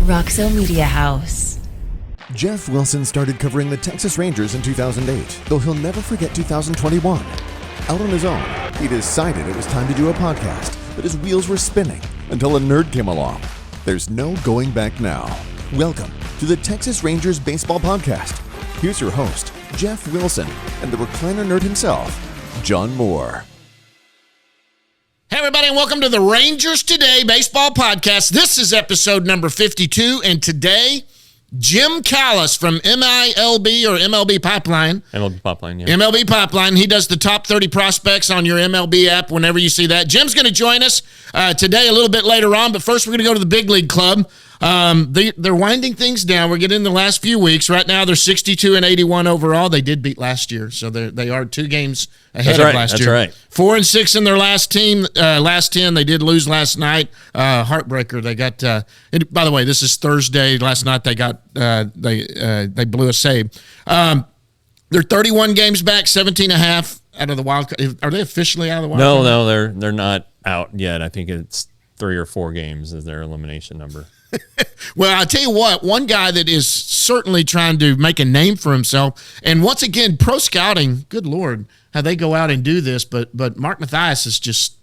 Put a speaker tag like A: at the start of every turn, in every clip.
A: Roxo Media House.
B: Jeff Wilson started covering the Texas Rangers in 2008, though he'll never forget 2021. Out on his own, he decided it was time to do a podcast, but his wheels were spinning until a nerd came along. There's no going back now. Welcome to the Texas Rangers Baseball Podcast. Here's your host, Jeff Wilson, and the recliner nerd himself, John Moore.
C: Hey, everybody, and welcome to the Rangers Today Baseball Podcast. This is episode number 52, and today, Jim Callis from MLB Pipeline.
D: MLB Pipeline, yeah.
C: MLB Pipeline. He does the top 30 prospects on your MLB app whenever you see that. Jim's going to join us today a little bit later on, but first we're going to go to the Big League Club. They're winding ththings down. We're getting in the last few weeks. Right now, they're 62-81 overall. They did beat last year, so they are 2 games ahead of last year.
D: That's right.
C: 4-6 in their last 10. They did lose last night. Heartbreaker. They got. By the way, this is Thursday. Last night they got. They blew a save. They're 31 games back, 17.5 out of the wild card. Are they officially out of the wild card?
D: No, they're not out yet. I think it's 3 or 4 games is their elimination number.
C: Well, I'll tell you what, one guy that is certainly trying to make a name for himself, and once again, pro scouting, good Lord, how they go out and do this, but Mark Mathias is just,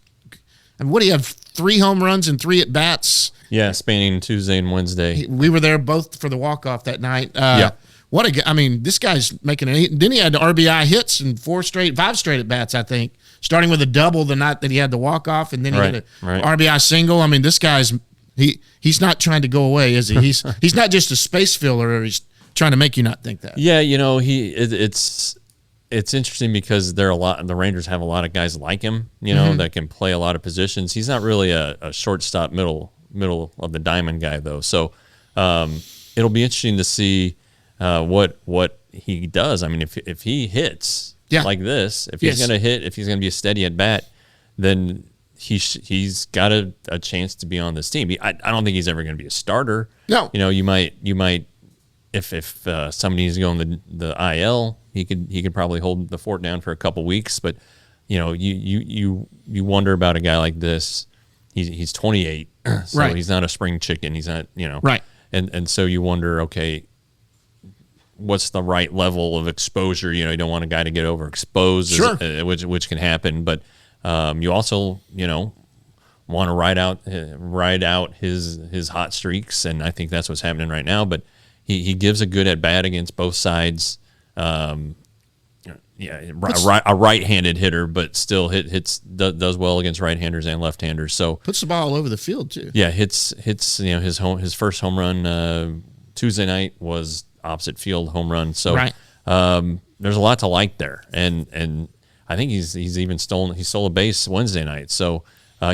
C: I mean, what do you have, 3 home runs and 3 at-bats?
D: Yeah, spanning Tuesday and Wednesday.
C: We were there both for the walk-off that night.
D: Yeah.
C: This guy's making an, then he had the RBI hits and 5 straight at-bats, I think, starting with a double the night that he had the walk-off, and then he had a RBI single. I mean, this guy's, he's not trying to go away, is he? He's not just a space filler. He's trying to make you not think that.
D: Yeah, you know, it's interesting because the Rangers have a lot of guys like him, you know, that can play a lot of positions. He's not really a shortstop middle of the diamond guy though. So it'll be interesting to see what he does. I mean, if he hits like this, if he's going to hit, if he's going to be a steady at bat, then he's got a chance to be on this team. I don't think he's ever going to be a starter. No. You know, you might if somebody needs to go on the IL, he could probably hold the fort down for a couple weeks. But you know, you wonder about a guy like this. He's 28, so he's not a spring chicken. He's not, you know, and so you wonder, okay, what's the right level of exposure? You know, you don't want a guy to get overexposed, which can happen, but. You also, you know, want to ride out his hot streaks, and I think that's what's happening right now. But he gives a good at bat against both sides. A right-handed hitter, but still does well against right-handers and left-handers. So
C: puts the ball all over the field too. Yeah,
D: hits. You know, his first home run Tuesday night was opposite field home run. So there's a lot to like there, and I think he stole a base Wednesday night. So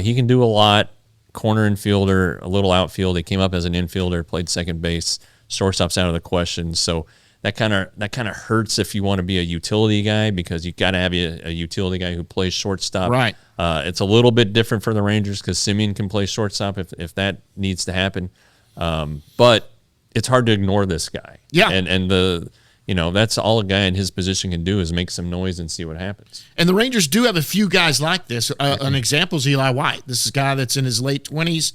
D: he can do a lot. Corner infielder, a little outfield. He came up as an infielder, played second base. Shortstop's out of the question. So that kind of hurts if you want to be a utility guy, because you got to have a utility guy who plays shortstop. Right. It's a little bit different for the Rangers because Semien can play shortstop if that needs to happen. But it's hard to ignore this guy. Yeah. And the. You know, that's all a guy in his position can do is make some noise and see what happens.
C: And the Rangers do have a few guys like this. An example is Eli White. This is a guy that's in his late 20s.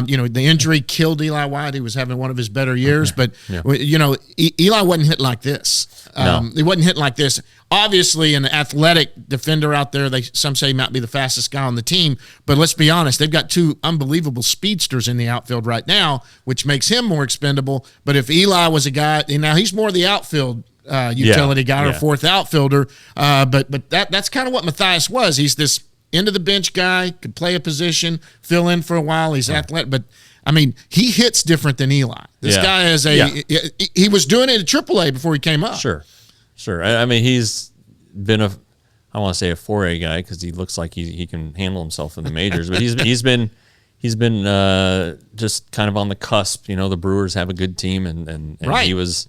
C: You know, the injury killed Eli White. He was having one of his better years. But, you know, Eli wasn't hit like this. He wasn't hit like this. Obviously, an athletic defender out there, some say might be the fastest guy on the team. But let's be honest, they've got 2 unbelievable speedsters in the outfield right now, which makes him more expendable. But if Eli was a guy, now he's more the outfield utility guy or fourth outfielder. But that's kind of what Mathias was. He's this end-of-the-bench guy, could play a position, fill in for a while. He's athletic, but I mean, he hits different than Eli. This guy is he was doing it at AAA before he came up.
D: Sure. I mean, he's been I want to say a 4A guy because he looks like he can handle himself in the majors, but he's been just kind of on the cusp. You know, the Brewers have a good team, and he was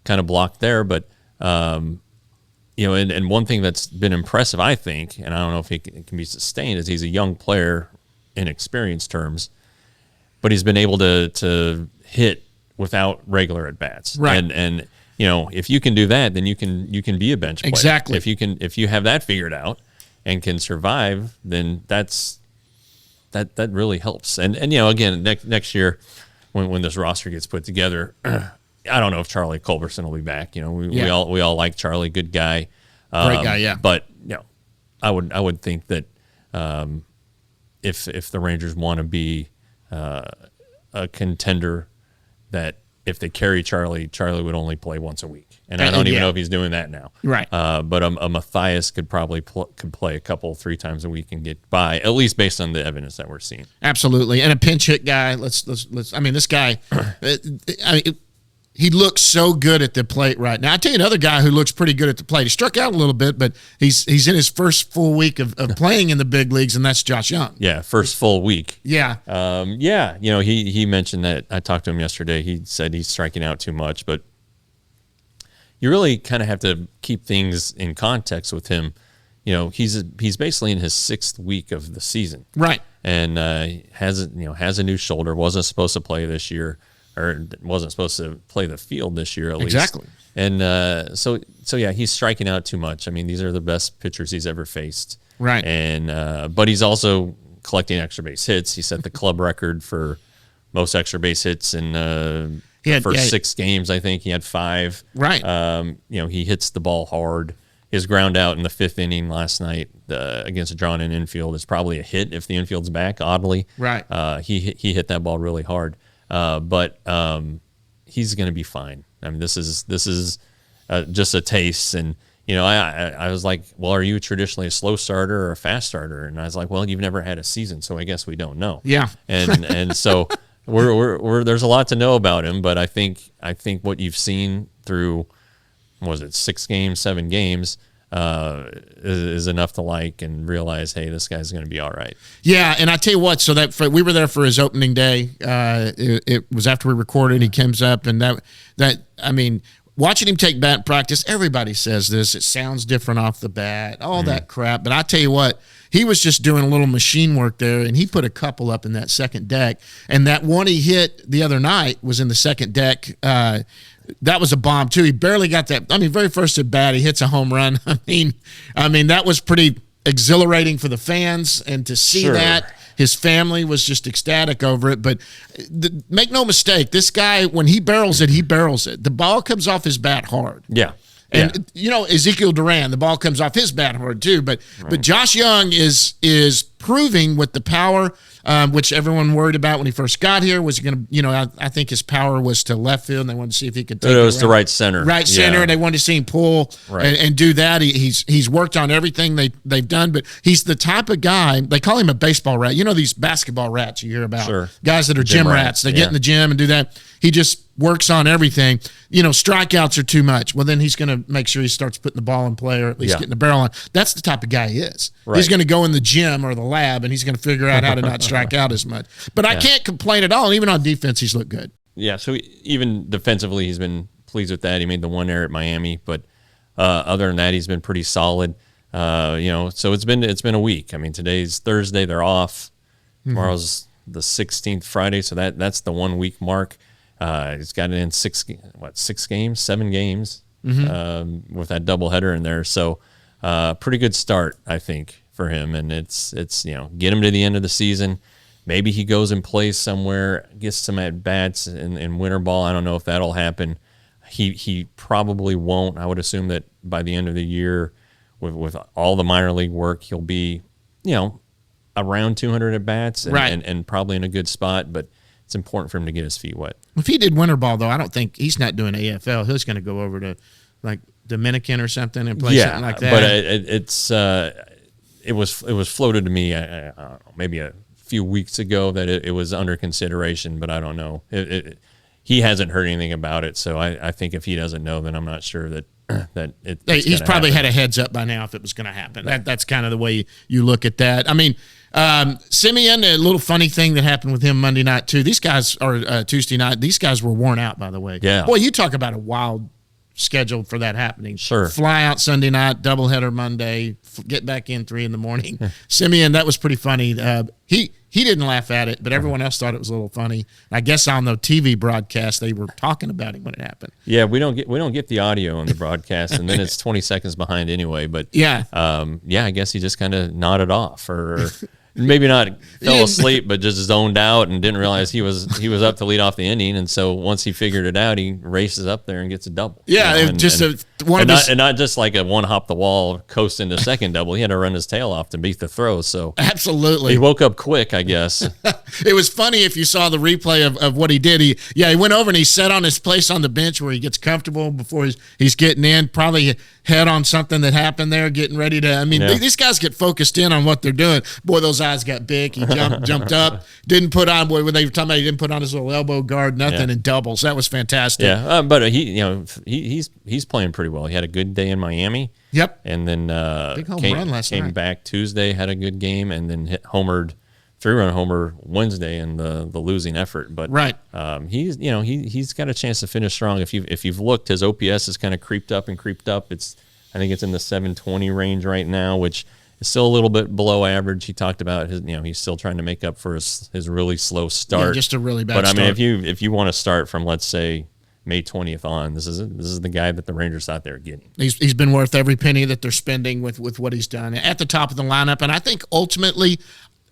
D: kind of blocked there. But you know, and one thing that's been impressive, I think, and I don't know if it can be sustained, is he's a young player in experience terms, but he's been able to hit without regular at bats, and you know, if you can do that, then you can be a bench player.
C: Exactly.
D: If you have that figured out and can survive, then that really helps. And you know, again, next year, when this roster gets put together. I don't know if Charlie Culberson will be back. We all like Charlie, good guy,
C: great guy, yeah.
D: But I would think that if the Rangers want to be a contender, that if they carry Charlie would only play once a week, and I don't even know if he's doing that now.
C: Right.
D: But a Mathias could probably could play 3 times a week and get by, at least based on the evidence that we're seeing.
C: Absolutely, and a pinch hit guy. Let's. I mean, this guy. He looks so good at the plate right now. I tell you another guy who looks pretty good at the plate. He struck out a little bit, but he's in his first full week of playing in the big leagues, and that's Josh Jung.
D: Yeah, first full week.
C: Yeah.
D: He mentioned that. I talked to him yesterday. He said he's striking out too much, but you really kind of have to keep things in context with him. He's basically in his 6th week of the season.
C: Right.
D: And has a new shoulder, wasn't supposed to play this year. Or wasn't supposed to play the field this year, at least.
C: Exactly.
D: And so yeah, he's striking out too much. I mean, these are the best pitchers he's ever faced.
C: Right.
D: And but he's also collecting extra base hits. He set the club record for most extra base hits in the first 6 games. I think he had 5.
C: Right.
D: He hits the ball hard. His ground out in the 5th inning last night against a drawn-in infield is probably a hit if the infield's back. Oddly.
C: Right.
D: He hit that ball really hard. But he's going to be fine. I mean, this is just a taste. And, I was like, well, are you traditionally a slow starter or a fast starter? And I was like, well, you've never had a season, so I guess we don't know.
C: Yeah.
D: And so we're there's a lot to know about him, but I think what you've seen through, 6 games, 7 games, is enough to like and realize, hey, this guy's going to be all right.
C: Yeah, and I tell you what, so we were there for his opening day. It was after we recorded. He comes up, and I mean, watching him take bat practice, everybody says this. It sounds different off the bat, all that crap. But I tell you what, he was just doing a little machine work there, and he put a couple up in that second deck. And that one he hit the other night was in the second deck. That was a bomb too. He barely got that. I mean, very first at bat, he hits a home run. I mean, that was pretty exhilarating for the fans, and to see that, his family was just ecstatic over it. But make no mistake, this guy, when he barrels it, he barrels it. The ball comes off his bat hard.
D: Yeah.
C: And Ezekiel Duran, the ball comes off his bat hard too. But Josh Jung is proving with the power, which everyone worried about when he first got here. Was he going to, I think his power was to left field, and they wanted to see if he could take it.
D: It was to right center.
C: Right center, and they wanted to see him pull and do that. He's worked on everything they've done, but he's the type of guy, they call him a baseball rat. These basketball rats you hear about.
D: Sure.
C: Guys that are gym rats. They get in the gym and do that. He just works on everything. Strikeouts are too much. Well, then he's going to make sure he starts putting the ball in play, or at least getting the barrel on. That's the type of guy he is. Right. He's going to go in the gym or the lab, and he's going to figure out how to not strike out as much. But I can't complain at all. Even on defense, he's looked good.
D: Yeah, so even defensively, he's been pleased with that. He made the one error at Miami, but other than that, he's been pretty solid. So it's been a week. I mean, today's Thursday. They're off. Tomorrow's the 16th, Friday, so that's the 1 week mark. He's got it in 7 games with that doubleheader in there. So pretty good start, I think, for him. And it's get him to the end of the season. Maybe he goes and plays somewhere, gets some at bats in winter ball. I don't know if that'll happen. He probably won't. I would assume that by the end of the year, with all the minor league work, he'll be around 200 at bats and probably in a good spot. But it's important for him to get his feet wet.
C: If he did winter ball, though, I don't think he's not doing AFL. He's going to go over to like Dominican or something and play something like that.
D: But it was floated to me. I don't know, maybe a few weeks ago that it was under consideration, but I don't know. He hasn't heard anything about it, so I think if he doesn't know, then I'm not sure that
C: he's probably had a heads up by now if it was going to happen. That's kind of the way you look at that. I mean, Semien, a little funny thing that happened with him Monday night too. These guys are Tuesday night. These guys were worn out, by the way.
D: Yeah.
C: Boy, you talk about a wild schedule for that happening.
D: Sure.
C: Fly out Sunday night, doubleheader Monday, get back in 3 a.m. Semien, that was pretty funny. He didn't laugh at it, but everyone else thought it was a little funny. I guess on the TV broadcast they were talking about him when it happened.
D: Yeah, we don't get the audio on the broadcast, and then it's 20 seconds behind anyway. But I guess he just kind of nodded off, or maybe not fell asleep, but just zoned out and didn't realize he was up to lead off the inning. And so once he figured it out, he races up there and gets a double.
C: Yeah,
D: you know,
C: and
D: not just like a one hop the wall coast into second double. He had to run his tail off to beat the throw. So
C: absolutely,
D: he woke up quick, I guess.
C: It was funny if you saw the replay of what he did. He went over and he sat on his place on the bench where he gets comfortable before he's getting in. Probably head on something that happened there, getting ready to. I mean, these guys get focused in on what they're doing. Boy, those eyes got big. He jumped up, didn't put on. Boy, when they were talking about, he didn't put on his little elbow guard, nothing, in doubles. That was fantastic.
D: Yeah, but he's playing pretty well. He had a good day in Miami.
C: Yep,
D: and then
C: big home run last night.
D: Came back Tuesday, had a good game, and then homered. 3-run homer Wednesday in the losing effort, but he's got a chance to finish strong. If you've looked, his OPS has kind of creeped up. I think it's in the 720 range right now, which is still a little bit below average. He talked about he's still trying to make up for his really slow start.
C: Just a really bad.
D: But
C: start.
D: I mean, if you want to start from, let's say, May 20th on, this is the guy that the Rangers thought they were getting.
C: He's been worth every penny that they're spending with what he's done at the top of the lineup, and I think ultimately.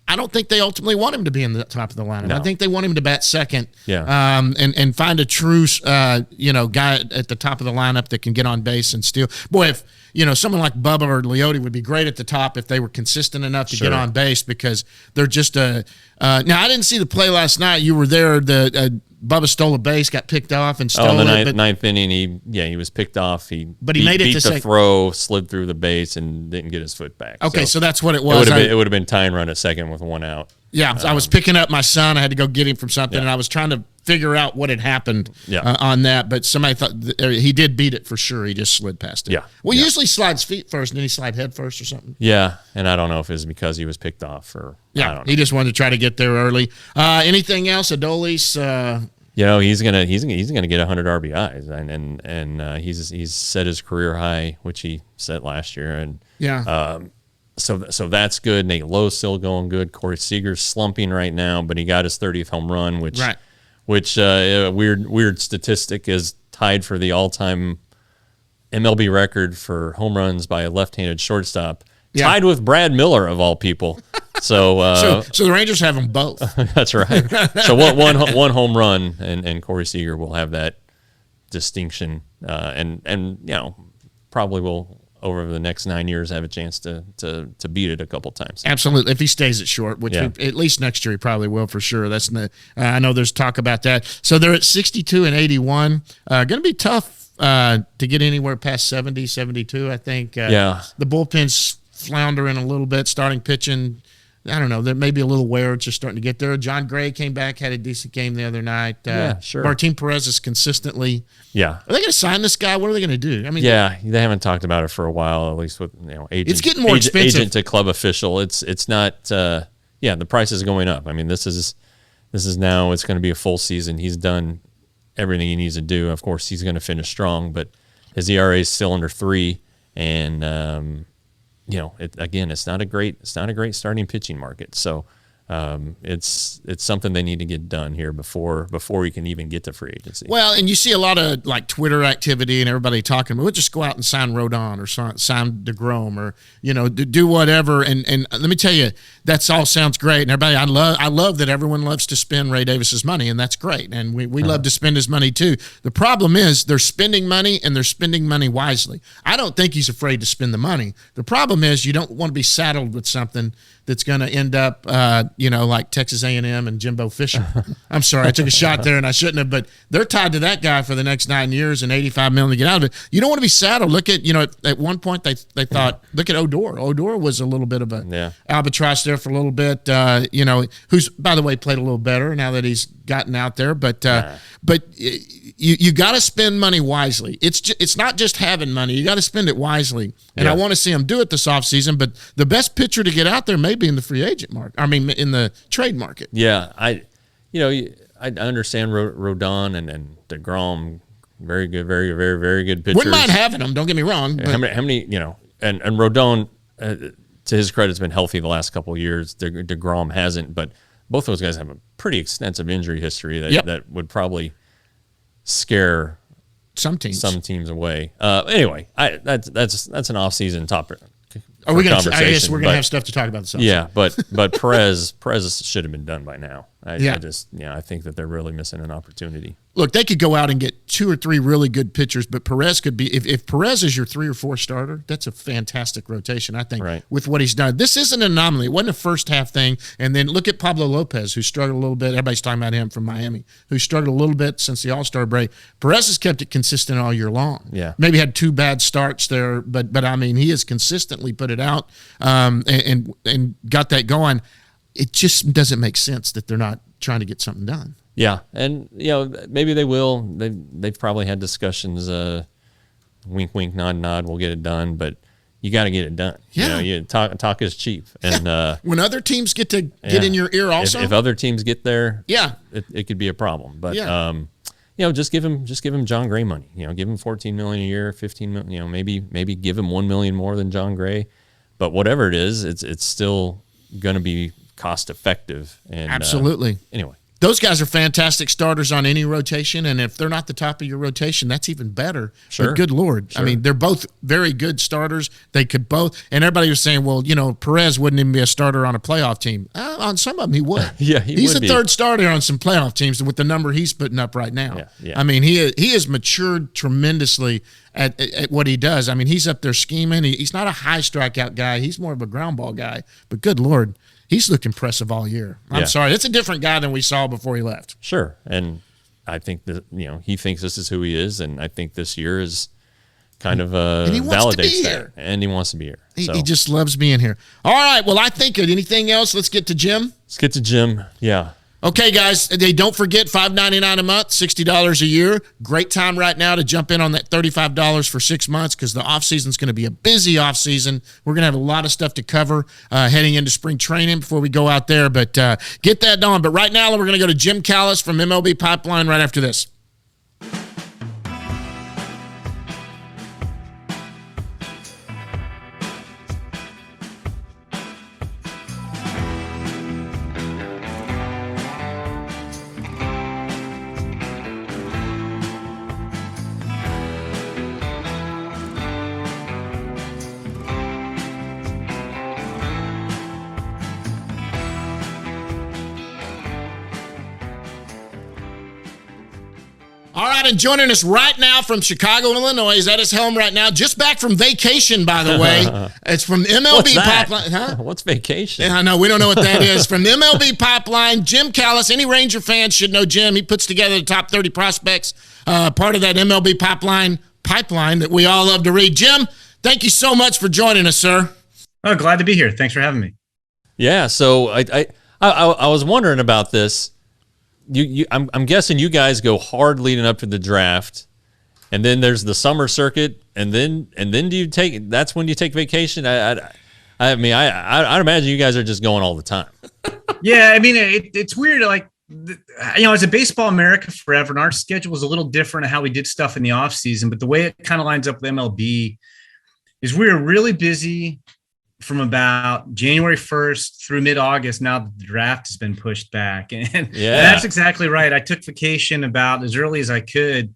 C: I don't think they ultimately want him to be in the top of the lineup. No. I think they want him to bat second, and find a true, guy at the top of the lineup that can get on base and steal. Boy, if someone like Bubba or Leote would be great at the top if they were consistent enough to get on base, because they're just a. Now I didn't see the play last night. You were there. Bubba stole a base, got picked off, and stole
D: the ninth inning. He was picked off. He made it to the throw, slid through the base, and didn't get his foot back.
C: Okay, so that's what it was.
D: It would have been tying run at second with one out.
C: Yeah, I was picking up my son. I had to go get him from something, and I was trying to figure out what had happened on that. But somebody thought he did beat it for sure. He just slid past it.
D: Yeah.
C: Well, he usually slides feet first, and then he slide head first or something.
D: Yeah, and I don't know if it was because he was picked off or I don't know.
C: He just wanted to try to get there early. Anything else? Adolis.
D: He's gonna get 100 RBIs, and he's set his career high, which he set last year, and so that's good. Nate Lowe's still going good. Corey Seager's slumping right now, but he got his 30th home run, which weird statistic is tied for the all-time MLB record for home runs by a left-handed shortstop, tied with Brad Miller of all people. So
C: the Rangers have them both.
D: That's right. So one home run, and Corey Seager will have that distinction, and probably will over the next 9 years have a chance to beat it a couple times.
C: Absolutely, if he stays it short, which at least next year he probably will for sure. That's I know there's talk about that. So they're at 62 and 81. Going to be tough to get anywhere past 70, 72. I think. The bullpen's floundering a little bit, starting pitching. I don't know. There may be a little wear. It's just starting to get there. John Gray came back, had a decent game the other night. Martin Perez is consistently. Yeah. Are they going to sign this guy? What are they going to do? I mean,
D: they haven't talked about it for a while. At least with agent.
C: It's getting more expensive.
D: Agent to club official. It's not. The price is going up. I mean, this is now. It's going to be a full season. He's done everything he needs to do. Of course, he's going to finish strong, but his ERA is still under 3, and. It's not a great starting pitching market. So it's something they need to get done here before we can even get to free agency.
C: Well, and you see a lot of like Twitter activity and everybody talking. We'll just go out and sign Rodon or sign DeGrom or do whatever. And let me tell you, that's all sounds great. And everybody, I love that everyone loves to spend Ray Davis's money, and that's great. And we love to spend his money too. The problem is they're spending money and they're spending money wisely. I don't think he's afraid to spend the money. The problem is you don't want to be saddled with something that's going to end up, like Texas A&M and Jimbo Fisher. I'm sorry, I took a shot there and I shouldn't have, but they're tied to that guy for the next 9 years and $85 million to get out of it. You don't want to be saddled. Look at, at one point they thought, look at Odor. Odor was a little bit of a albatross there for a little bit. Who's by the way played a little better now that he's gotten out there. But you got to spend money wisely. It's not just having money. You got to spend it wisely. And I want to see him do it this offseason. But the best pitcher to get out there may be in the free agent market. I mean, in the trade market.
D: Yeah, I understand Rodon and DeGrom, very good, very, very, very good pitchers.
C: Wouldn't mind having them. Don't get me wrong. But.
D: How many, and Rodon, to his credit, has been healthy the last couple of years. DeGrom hasn't, but both those guys have a pretty extensive injury history that would probably scare some teams away. Anyway, that's an off-season topic.
C: Are we going to?
D: conversation.
C: I guess we're going to have stuff to talk about this.
D: Yeah, but Perez should have been done by now. I think that they're really missing an opportunity.
C: Look, they could go out and get 2 or 3 really good pitchers, but Perez could be if Perez is your 3 or 4 starter, that's a fantastic rotation, I think, with what he's done. This isn't an anomaly. It wasn't a first half thing. And then look at Pablo Lopez, who struggled a little bit. Everybody's talking about him from Miami, who struggled a little bit since the All-Star break. Perez has kept it consistent all year long.
D: Yeah.
C: Maybe had 2 bad starts there, but I mean, he has consistently put it out and got that going. It just doesn't make sense that they're not trying to get something done.
D: Yeah, and maybe they will. They've probably had discussions. Wink, wink, nod, nod. We'll get it done, but you got to get it done.
C: Yeah,
D: talk is cheap, and
C: when other teams get to get in your ear, also,
D: if other teams get there, it could be a problem. But just give him John Gray money. Give him $14 million a year, $15 million. Maybe give him $1 million more than John Gray, but whatever it is, it's still going to be cost effective. And
C: absolutely.
D: Anyway.
C: Those guys are fantastic starters on any rotation, and if they're not the top of your rotation, that's even better.
D: Sure.
C: But good Lord. Sure. I mean, they're both very good starters. They could both – and everybody was saying, well, Perez wouldn't even be a starter on a playoff team. On some of them, he would.
D: Yeah,
C: he's a third starter on some playoff teams with the number he's putting up right now.
D: Yeah.
C: I mean, he has matured tremendously at what he does. I mean, he's up there scheming. He's not a high strikeout guy. He's more of a ground ball guy. But good Lord. He's looked impressive all year. I'm sorry. That's a different guy than we saw before he left.
D: Sure. And I think that, he thinks this is who he is. And I think this year is kind of validates that. And he wants to be here.
C: He just loves being here. All right. Well, I think anything else? Let's get to Jim.
D: Let's get to Jim. Yeah.
C: Okay, guys, don't forget $5.99 a month, $60 a year. Great time right now to jump in on that $35 for 6 months because the offseason is going to be a busy offseason. We're going to have a lot of stuff to cover heading into spring training before we go out there. But get that done. But right now, we're going to go to Jim Callis from MLB Pipeline right after this. All right, and joining us right now from Chicago, Illinois, he's at his home right now, just back from vacation, by the way. It's from MLB Pipeline. Huh?
D: What's vacation?
C: Yeah, I know. We don't know what that is. From the MLB Pipeline, Jim Callis. Any Ranger fans should know Jim. He puts together the top 30 prospects, part of that MLB Pipeline that we all love to read. Jim, thank you so much for joining us, sir.
E: Oh, glad to be here. Thanks for having me.
D: Yeah, so I was wondering about this. I'm guessing you guys go hard leading up to the draft, and then there's the summer circuit, and then do you take? That's when you take vacation. I imagine you guys are just going all the time.
E: Yeah, I mean it's weird. Like as a Baseball America forever, and our schedule was a little different of how we did stuff in the off season, but the way it kind of lines up with MLB is we were really busy from about January 1st through mid-August. Now that the draft has been pushed back. And that's exactly right. I took vacation about as early as I could,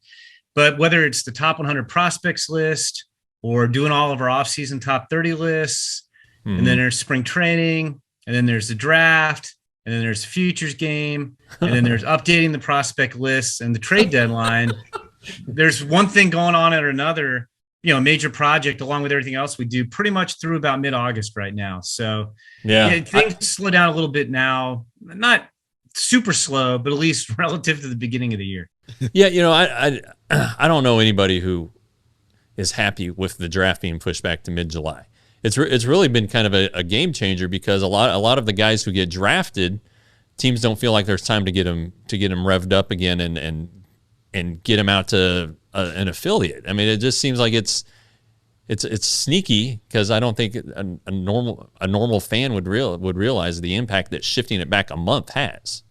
E: but whether it's the top 100 prospects list or doing all of our off-season top 30 lists, and then there's spring training, and then there's the draft, and then there's the futures game, and then there's updating the prospect lists and the trade deadline. There's one thing going on after another, a major project along with everything else we do pretty much through about mid-August right now. So things slow down a little bit now, not super slow, but at least relative to the beginning of the year.
D: Yeah. I don't know anybody who is happy with the draft being pushed back to mid-July. It's really been kind of a game changer because a lot of the guys who get drafted, teams don't feel like there's time to get them revved up again and get them out to an affiliate. I mean, it just seems like it's sneaky because I don't think a normal fan would realize the impact that shifting it back a month has.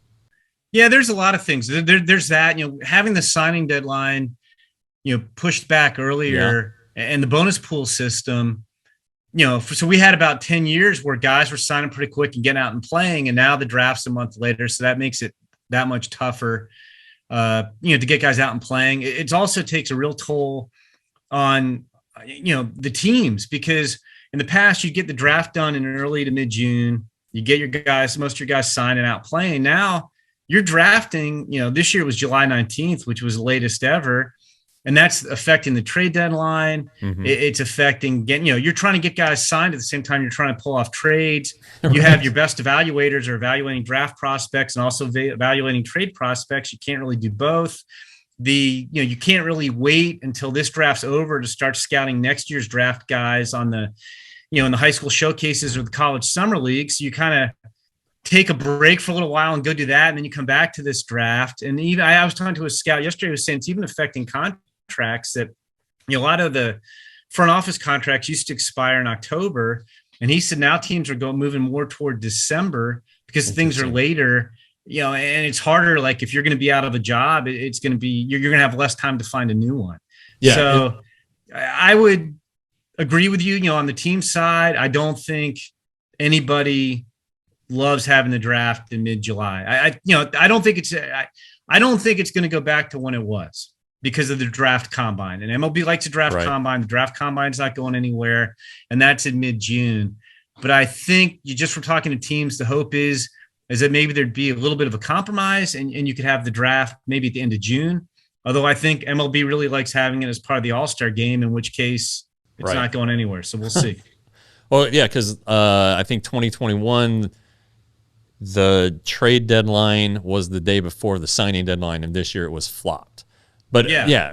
E: Yeah, there's a lot of things. There's that, having the signing deadline, pushed back earlier, and the bonus pool system. So we had about 10 years where guys were signing pretty quick and getting out and playing, and now the draft's a month later, so that makes it that much tougher. To get guys out and playing. It also takes a real toll on, the teams because, in the past, you get the draft done in early to mid-June. You get your guys, most of your guys signing out playing. Now you're drafting, this year was July 19th, which was the latest ever. And that's affecting the trade deadline. Mm-hmm. It's affecting getting, you're trying to get guys signed at the same time you're trying to pull off trades. You have your best evaluators are evaluating draft prospects and also evaluating trade prospects. You can't really do both. You can't really wait until this draft's over to start scouting next year's draft guys on the, in the high school showcases or the college summer leagues. So you kind of take a break for a little while and go do that. And then you come back to this draft. And even I was talking to a scout yesterday who was saying it's even affecting contracts that, a lot of the front office contracts used to expire in October. And he said now teams are moving more toward December because things are later, and it's harder. Like if you're going to be out of a job, it's going to be, you're going to have less time to find a new one. Yeah. So I would agree with you, on the team side. I don't think anybody loves having the draft in mid-July. I don't think it's going to go back to when it was because of the draft combine. And MLB likes a draft combine. The draft combine's not going anywhere, and that's in mid-June. But I think from talking to teams, the hope is that maybe there'd be a little bit of a compromise and you could have the draft maybe at the end of June. Although I think MLB really likes having it as part of the All-Star game, in which case it's not going anywhere. So we'll see.
D: Well, yeah, because I think 2021, the trade deadline was the day before the signing deadline, and this year it was flopped. But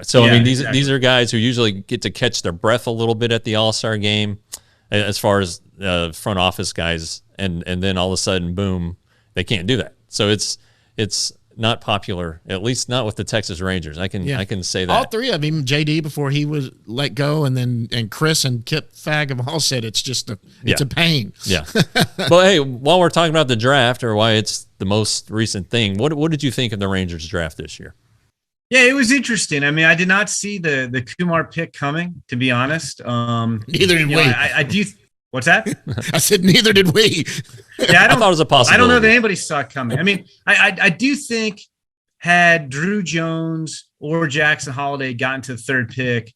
D: so I mean, these are guys who usually get to catch their breath a little bit at the All-Star game, as far as front office guys, and then all of a sudden, boom, they can't do that. So it's not popular, at least not with the Texas Rangers. I can say that.
C: All three of them, JD before he was let go, and Chris and Kip Fag have all said it's just a pain.
D: Yeah. But hey, while we're talking about the draft, or why it's the most recent thing, what did you think of the Rangers draft this year?
E: Yeah, it was interesting. I mean, I did not see the Kumar pick coming, to be honest.
C: Neither did we.
E: I do. What's that?
C: I said neither did we.
E: Yeah, I
D: thought it was a possibility.
E: I don't know that anybody saw it coming. I mean, I do think had Drew Jones or Jackson Holiday gotten to the third pick,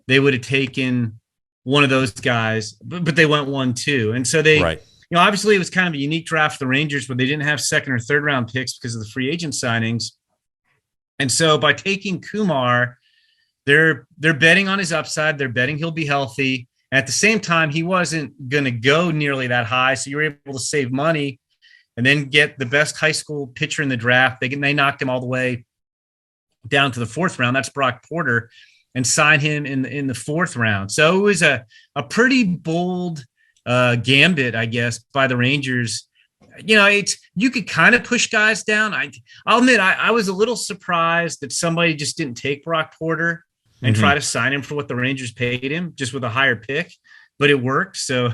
E: they would have taken one of those guys, but they went 1-2. And so they, obviously it was kind of a unique draft for the Rangers where they didn't have second or third round picks because of the free agent signings. And so by taking Kumar, they're betting on his upside. They're betting he'll be healthy. At the same time, he wasn't going to go nearly that high, so you were able to save money and then get the best high school pitcher in the draft. They knocked him all the way down to the fourth round. That's Brock Porter, and sign him in the fourth round. So it was a pretty bold gambit, I guess, by the Rangers. You could kind of push guys down. I'll admit I was a little surprised that somebody just didn't take Brock Porter and try to sign him for what the Rangers paid him, just with a higher pick, but it worked. So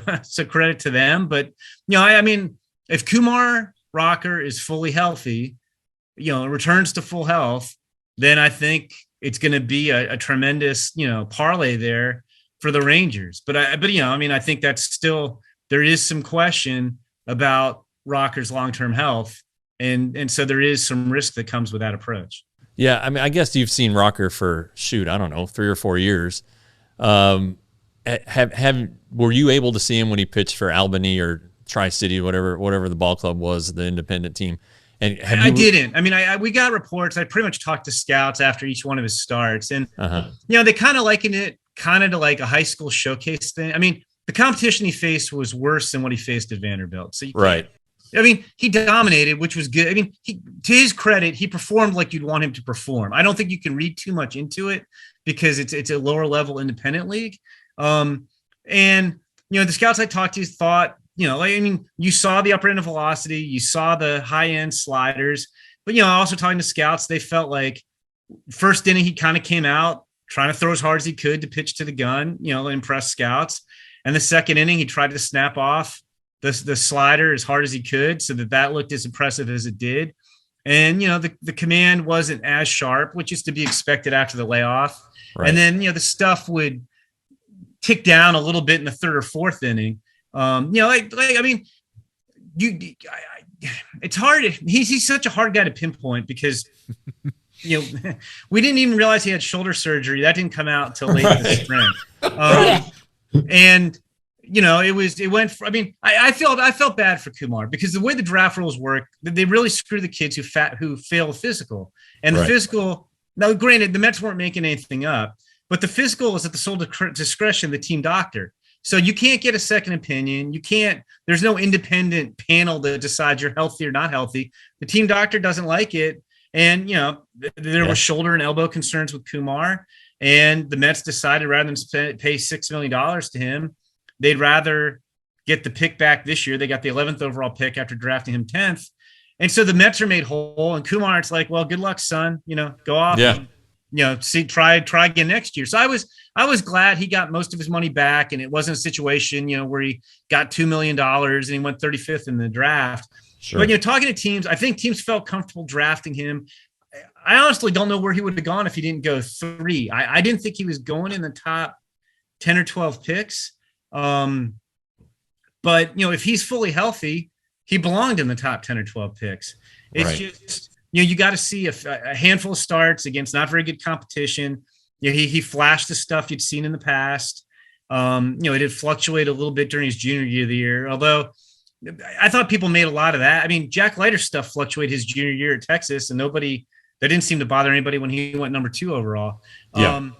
E: credit to them. But, I mean, if Kumar Rocker is fully healthy, returns to full health, then I think it's going to be a tremendous, parlay there for the Rangers. But I think that's still, there is some question about Rocker's long-term health. And so there is some risk that comes with that approach.
D: Yeah, I mean, I guess you've seen Rocker for 3 or 4 years. Were you able to see him when he pitched for Albany or Tri-City, whatever the ball club was, the independent team? And
E: I didn't. I mean, we got reports. I pretty much talked to scouts after each one of his starts, and they kind of likened it kind of to like a high school showcase thing. I mean, the competition he faced was worse than what he faced at Vanderbilt. So I mean, he dominated, which was good. I mean, to his credit, he performed like you'd want him to perform. I don't think you can read too much into it because it's a lower level independent league. And the scouts I talked to thought, you saw the upper end of velocity, you saw the high end sliders, but also talking to scouts, they felt like first inning he kind of came out trying to throw as hard as he could to pitch to the gun, impress scouts. And the second inning, he tried to snap off the slider as hard as he could so that looked as impressive as it did. And, the command wasn't as sharp, which is to be expected after the layoff. Right. And then, the stuff would tick down a little bit in the third or fourth inning. It's hard. He's such a hard guy to pinpoint because, we didn't even realize he had shoulder surgery. That didn't come out until late in the spring. And, I felt bad for Kumar because the way the draft rules work, they really screw the kids who fail a physical. And the physical, now granted, the Mets weren't making anything up, but the physical is at the sole discretion of the team doctor. So you can't get a second opinion. There's no independent panel that decides you're healthy or not healthy. The team doctor doesn't like it. And, there were shoulder and elbow concerns with Kumar. And the Mets decided rather than pay $6 million to him, they'd rather get the pick back this year. They got the 11th overall pick after drafting him 10th. And so the Mets are made whole. And Kumar, it's like, well, good luck, son. Go off.
D: Yeah.
E: And, try again next year. So I was glad he got most of his money back, and it wasn't a situation, where he got $2 million and he went 35th in the draft. Sure. But talking to teams, I think teams felt comfortable drafting him. I honestly don't know where he would have gone if he didn't go 3. I didn't think he was going in the top 10 or 12 picks. But if he's fully healthy, he belonged in the top 10 or 12 picks. It's just, you got to see a handful of starts against not very good competition. He flashed the stuff you'd seen in the past. It had fluctuated a little bit during his junior year of the year, although I thought people made a lot of that. I mean, Jack Leiter's stuff fluctuated his junior year at Texas, and that didn't seem to bother anybody when he went number 2 overall. Yeah.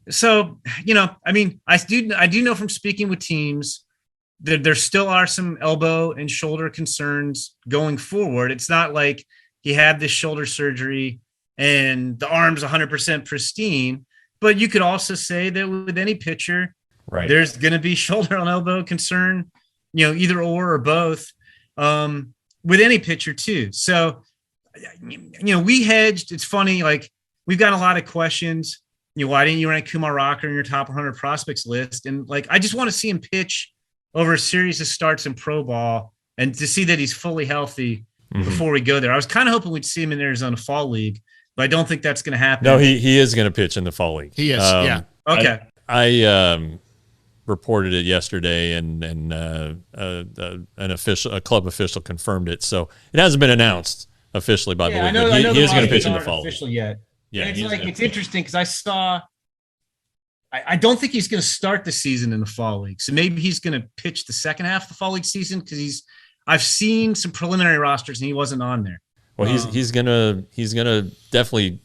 E: I do know from speaking with teams that there still are some elbow and shoulder concerns going forward. It's not like he had this shoulder surgery and the arm's 100% pristine, but you could also say that with any pitcher, there's going to be shoulder and elbow concern, either or both, with any pitcher too. So, we hedged. It's funny. Like, we've got a lot of questions. Why didn't you rank Kumar Rocker in your top 100 prospects list? And I just want to see him pitch over a series of starts in pro ball and to see that he's fully healthy before we go there. I was kind of hoping we'd see him in the Arizona Fall League, but I don't think that's going to happen.
D: No, he is going to pitch in the Fall League.
C: He is. Yeah.
E: Okay.
D: I reported it yesterday, and a club official confirmed it. So it hasn't been announced officially by the league.
E: I know
D: he is going to pitch in the Fall League.
E: Official yet.
D: Yeah,
E: it's interesting because I don't think he's going to start the season in the Fall League. So maybe he's going to pitch the second half of the Fall League season because I've seen some preliminary rosters and he wasn't on there.
D: Well, he's gonna definitely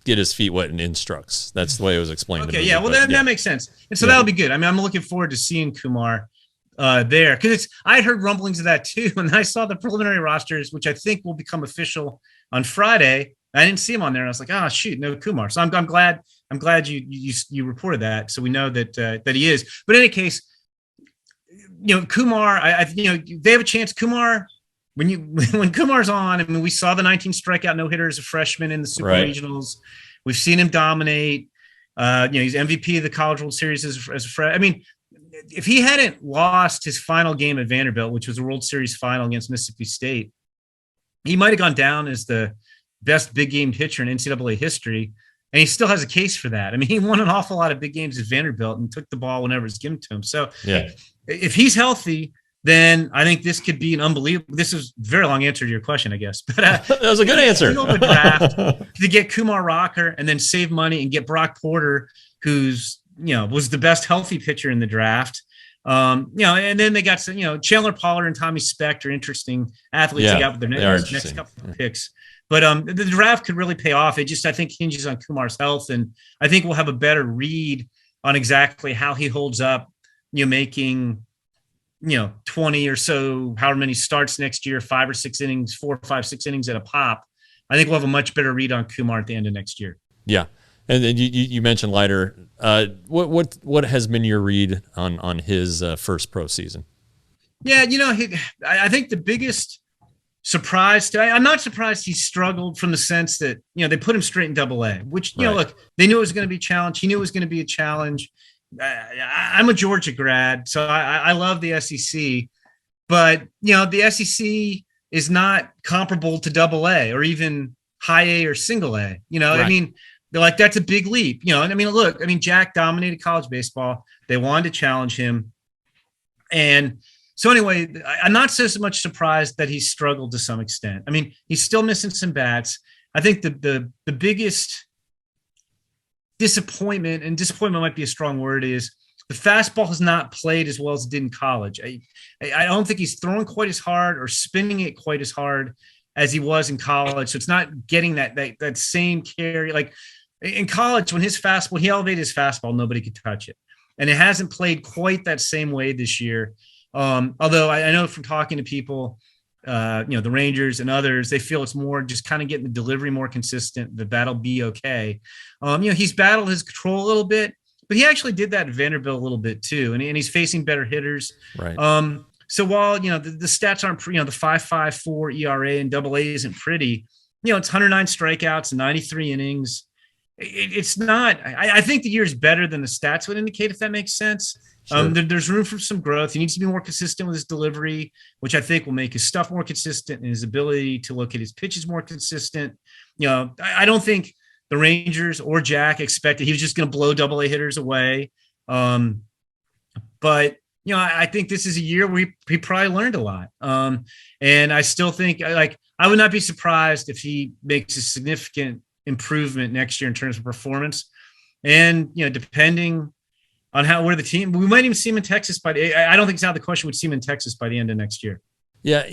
D: get his feet wet in instructs. That's the way it was explained.
E: Okay,
D: to me.
E: yeah. Well, that makes sense, and so that'll be good. I mean, I'm looking forward to seeing Kumar there because I heard rumblings of that too, and I saw the preliminary rosters, which I think will become official on Friday. I didn't see him on there, and I was like, "Oh shoot, no Kumar." So I'm glad you reported that, so we know that he is. But in any case, Kumar, they have a chance. Kumar, when Kumar's on, I mean, we saw the 19 strikeout no hitter as a freshman in the Super Regionals. We've seen him dominate. He's MVP of the College World Series as a freshman. I mean, if he hadn't lost his final game at Vanderbilt, which was a World Series final against Mississippi State, he might have gone down as the best big game pitcher in NCAA history. And he still has a case for that. I mean, he won an awful lot of big games at Vanderbilt and took the ball whenever it's given to him. So if he's healthy, then I think this could be an unbelievable. This is a very long answer to your question, I guess. But
D: that was a good answer.
E: The draft to get Kumar Rocker and then save money and get Brock Porter, who's was the best healthy pitcher in the draft. And then they got some, Chandler Pollard and Tommy Speck are interesting athletes they got with their next couple of picks. But the draft could really pay off. It just, I think, hinges on Kumar's health. And I think we'll have a better read on exactly how he holds up, making, 20 or so, however many starts next year, 5 or 6 innings, 4, 5, 6 innings at a pop. I think we'll have a much better read on Kumar at the end of nenext year.
D: Yeah. And then you mentioned Leiter. What has been your read on his first pro season?
E: Yeah, I think the biggest surprise I'm not surprised he struggled from the sense that they put him straight in Double-A, which look, they knew it was going to be a challenge. He knew it was going to be a challenge. I'm a Georgia grad, so I love the SEC, but the SEC is not comparable to Double-A or even High A or Single A. I mean, they're like, that's a big leap. I mean, look, Jack dominated college baseball. They wanted to challenge him, and so anyway, I'm not so much surprised that he struggled to some extent. I mean, he's still missing some bats. I think the biggest disappointment, and disappointment might be a strong word, is the fastball has not played as well as it did in college. I don't think he's throwing quite as hard or spinning it quite as hard as he was in college. So it's not getting that same carry. Like in college, when he elevated his fastball, nobody could touch it. And it hasn't played quite that same way this year. Although I know from talking to people, the Rangers and others, they feel it's more just kind of getting the delivery more consistent, that'll be okay. He's battled his control a little bit, but he actually did that at Vanderbilt a little bit too. And he's facing better hitters.
D: Right.
E: So while, the stats aren't, the 5.54 ERA and AA isn't pretty, it's 109 strikeouts and 93 innings. It's not, I think the year is better than the stats would indicate, if that makes sense. Sure. There's room for some growth. He needs to be more consistent with his delivery, which I think will make his stuff more consistent and his ability to look at his pitches more consistent. I don't think the Rangers or Jack expected he was just going to blow AA hitters away. But I think this is a year where he probably learned a lot. And I still think I would not be surprised if he makes a significant improvement next year in terms of performance. And, depending on where the team, we might even see him in Texas I don't think it's out of the question we'd see him in Texas by the end of next year. Yeah.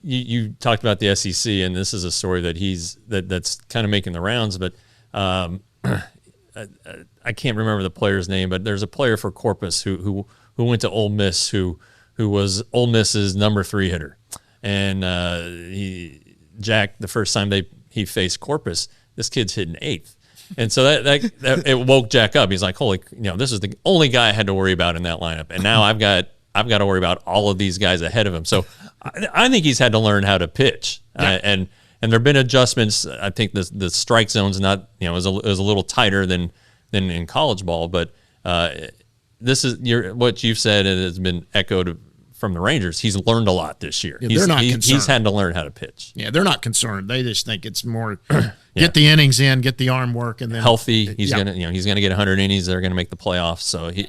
D: You talked about the SEC, and this is a story that's kind of making the rounds, but I can't remember the player's name, but there's a player for Corpus who went to Ole Miss, who was Ole Miss's number 3 hitter. And Jack, the first time he faced Corpus, this kid's hitting 8th. And so that it woke Jack up. He's like, holy, this is the only guy I had to worry about in that lineup. And now I've got to worry about all of these guys ahead of him. So I think he's had to learn how to pitch. Yeah. And there've been adjustments. I think the strike zone's not, is a little tighter than in college ball, but this is what you've said, and has been echoed from the Rangers. He's learned a lot this year.
C: Yeah, they're not concerned.
D: He's had to learn how to pitch.
C: Yeah, they're not concerned. They just think it's more get the innings in, get the arm work, and then
D: healthy. He's gonna get 100 innings. They're gonna make the playoffs. So I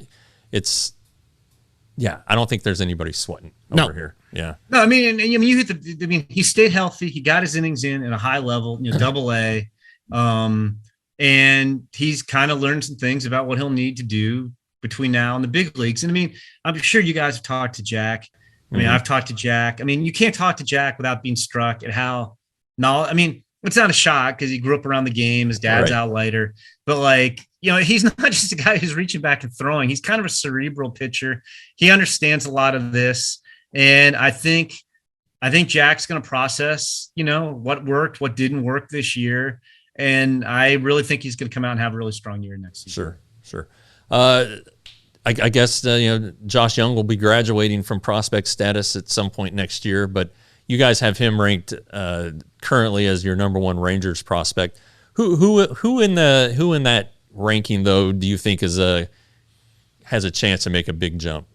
D: don't think there's anybody sweating over here. Yeah.
E: No, I mean, you hit he stayed healthy. He got his innings in at a high level, AA. And he's kind of learned some things about what he'll need to do between now and the big leagues. And I'm sure you guys have talked to Jack. I've talked to Jack. You can't talk to Jack without being struck at how it's not a shock because he grew up around the game. His dad's out Leiter, but he's not just a guy who's reaching back and throwing. He's kind of a cerebral pitcher. He understands a lot of this. And I think Jack's going to process, what worked, what didn't work this year. And I really think he's going to come out and have a really strong year next season.
D: Sure. I guess, Josh Jung will be graduating from prospect status at some point next year, but you guys have him ranked currently as your number 1 Rangers prospect. Who in that ranking, though, do you think has a chance to make a big jump?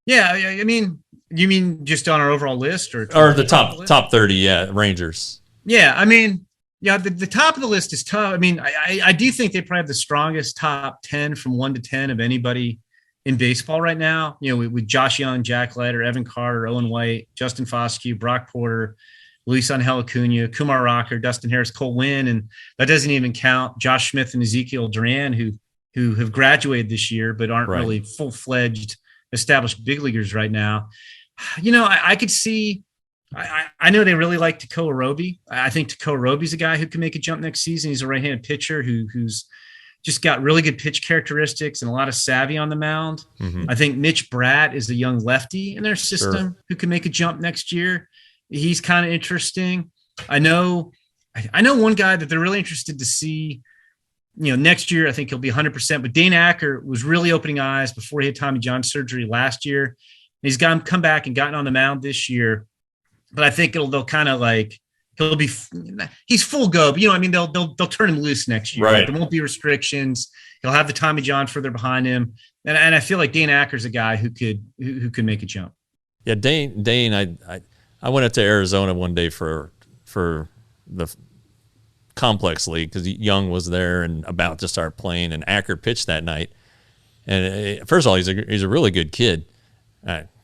E: Yeah, you mean just on our overall list or
D: the top 30? Rangers.
E: Yeah, the top of the list is tough. I do think they probably have the strongest top 10 from 1 to 10 of anybody in baseball right now. With Josh Jung, Jack Leiter, Evan Carter, Owen White, Justin Foscue, Brock Porter, Luis Angel Acuna, Kumar Rocker, Dustin Harris, Cole Winn, and that doesn't even count Josh Smith and Ezekiel Duran, who have graduated this year but aren't really full-fledged established big leaguers right now. I could see. I know they really like Tekoa Roby. I think Tekoa Roby's a guy who can make a jump next season. He's a right-handed pitcher who's just got really good pitch characteristics and a lot of savvy on the mound. Mm-hmm. I think Mitch Bratt is a young lefty in their system who can make a jump next year. He's kind of interesting. I know one guy that they're really interested to see, next year. I think he'll be 100%, but Dane Acker was really opening eyes before he had Tommy John surgery last year. He's come back and gotten on the mound this year. But I think they'll kind of he's full go, but they'll turn him loose next year.
D: Right.
E: There won't be restrictions. He'll have the Tommy John further behind him. And I feel like Dane Acker's a guy who could make a jump.
D: Yeah. Dane, I went up to Arizona one day for the complex league because Jung was there and about to start playing, and Acker pitched that night. And first of all, he's a really good kid.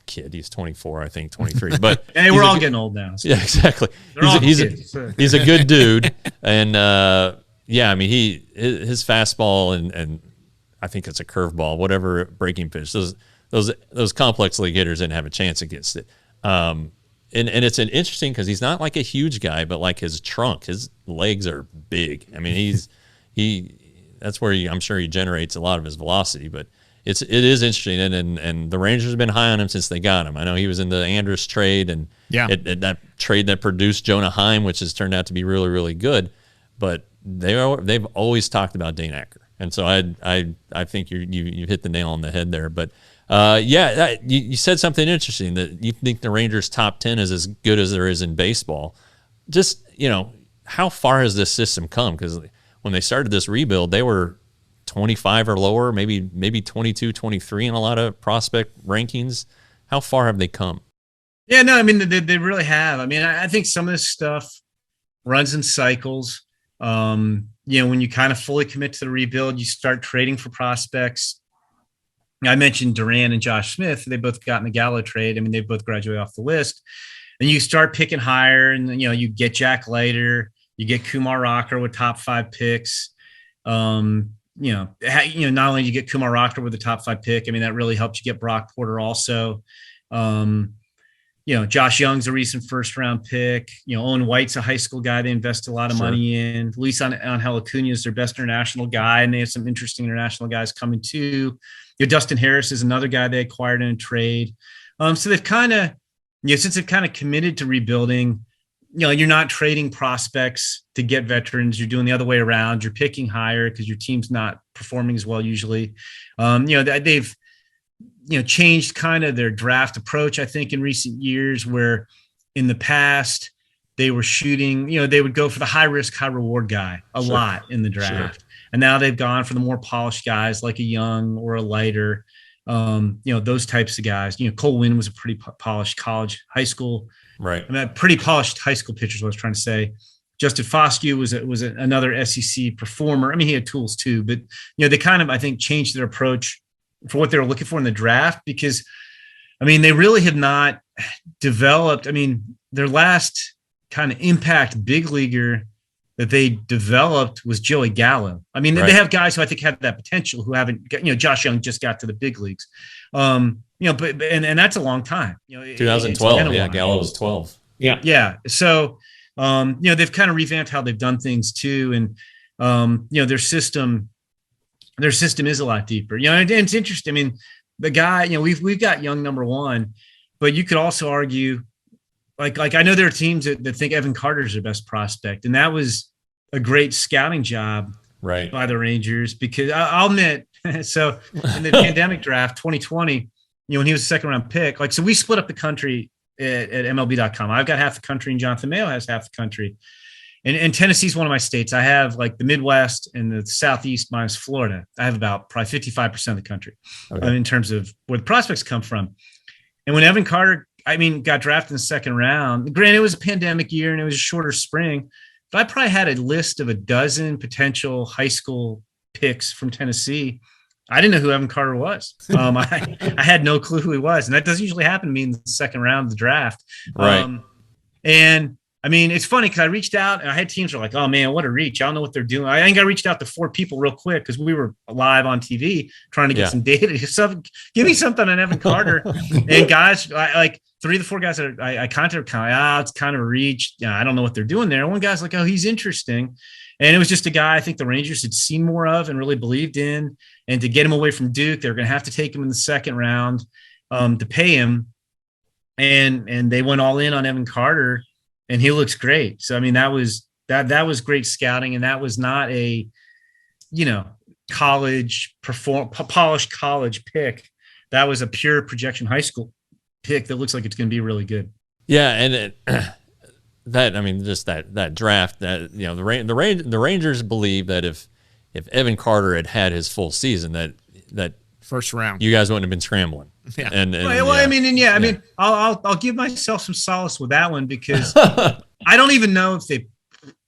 D: He's 24, I think 23, but
E: hey, we're all getting old now.
D: So. Yeah, exactly. He's a good dude. And his fastball and I think it's a curveball, whatever breaking pitch. Those complex league hitters didn't have a chance against it. And it's an interesting because he's not like a huge guy, but like his trunk, his legs are big. I mean, that's where I'm sure he generates a lot of his velocity. But it is interesting, and the Rangers have been high on him since they got him. I know he was in the Andrus trade, and that trade that produced Jonah Heim, which has turned out to be really, really good. But they've always talked about Dane Acker, and so I think you hit the nail on the head there. But you said something interesting, that you think the Rangers' top 10 is as good as there is in baseball. Just, how far has this system come? Because when they started this rebuild, they were 25 or lower, maybe 22, 23 in a lot of prospect rankings. How far have they come?
E: Yeah, no, I mean, they really have. I mean, I think some of this stuff runs in cycles. When you kind of fully commit to the rebuild, you start trading for prospects. I mentioned Duran and Josh Smith. They both got in the Gallo trade. I mean, they both graduated off the list. And you start picking higher, and you get Jack Leiter, you get Kumar Rocker with top 5 picks. Not only you get Kumar Rocker with the top 5 pick, I mean, that really helps you get Brock Porter also. Josh Jung's a recent first round pick. Owen White's a high school guy they invest a lot of money in. Luis Angel Acuna is their best international guy, and they have some interesting international guys coming too. Dustin Harris is another guy they acquired in a trade. So they've kind of, since they've kind of committed to rebuilding, you're not trading prospects to get veterans. You're doing the other way around. You're picking higher because your team's not performing as well usually. They've changed kind of their draft approach, I think, in recent years, where in the past they were shooting, they would go for the high risk, high reward guy a lot in the draft. Sure. And now they've gone for the more polished guys like a Jung or a Leiter, those types of guys. Cole Winn was a pretty polished high school.
D: Right.
E: I mean, pretty polished high school pitcher is what I was trying to say. Justin Foscue was another SEC performer. I mean, he had tools too, but they kind of, I think, changed their approach for what they were looking for in the draft, because I mean, they really have not developed. I mean, their last kind of impact big leaguer that they developed was Joey Gallo. I mean, They have guys who I think have that potential who haven't, Josh Jung just got to the big leagues. But that's a long time.
D: 2012. Yeah. Gallo was 12.
E: Yeah. Yeah. So, they've kind of revamped how they've done things too. And, their system is a lot deeper, and it's interesting. I mean, the guy, we've got Jung number 1, but you could also argue, like I know there are teams that think Evan Carter's their best prospect, and that was a great scouting job by the Rangers, because I'll admit, so in the pandemic draft 2020, when he was a second round pick, so we split up the country at MLB.com. I've got half the country and Jonathan Mayo has half the country. And Tennessee's one of my states. I have the Midwest and the Southeast minus Florida. I have about probably 55% of the country in terms of where the prospects come from. And when Evan Carter, got drafted in the second round, granted, it was a pandemic year and it was a shorter spring, but I probably had a list of a dozen potential high school picks from Tennessee. I didn't know who Evan Carter was. I had no clue who he was. And that doesn't usually happen to me in the second round of the draft.
D: Right.
E: It's funny because I reached out and I had teams who were like, oh man, what a reach. I don't know what they're doing. I think I reached out to 4 people real quick because we were live on TV trying to get some data. Give me something on Evan Carter. And guys, 3 of the 4 guys that I contacted, it's kind of a reach. I don't know what they're doing there. One guy's like, oh, he's interesting. And it was just a guy I think the Rangers had seen more of and really believed in. And to get him away from Duke, they were going to have to take him in the second round to pay him. And they went all in on Evan Carter. And he looks great. So, I mean, that was great scouting. And that was not a, polished college pick. That was a pure projection high school pick that looks like it's going to be really good.
D: Yeah. And that draft, that, the Rangers believe that if Evan Carter had his full season, that
C: first round,
D: you guys wouldn't have been scrambling.
C: Yeah.
E: I'll give myself some solace with that one, because I don't even know if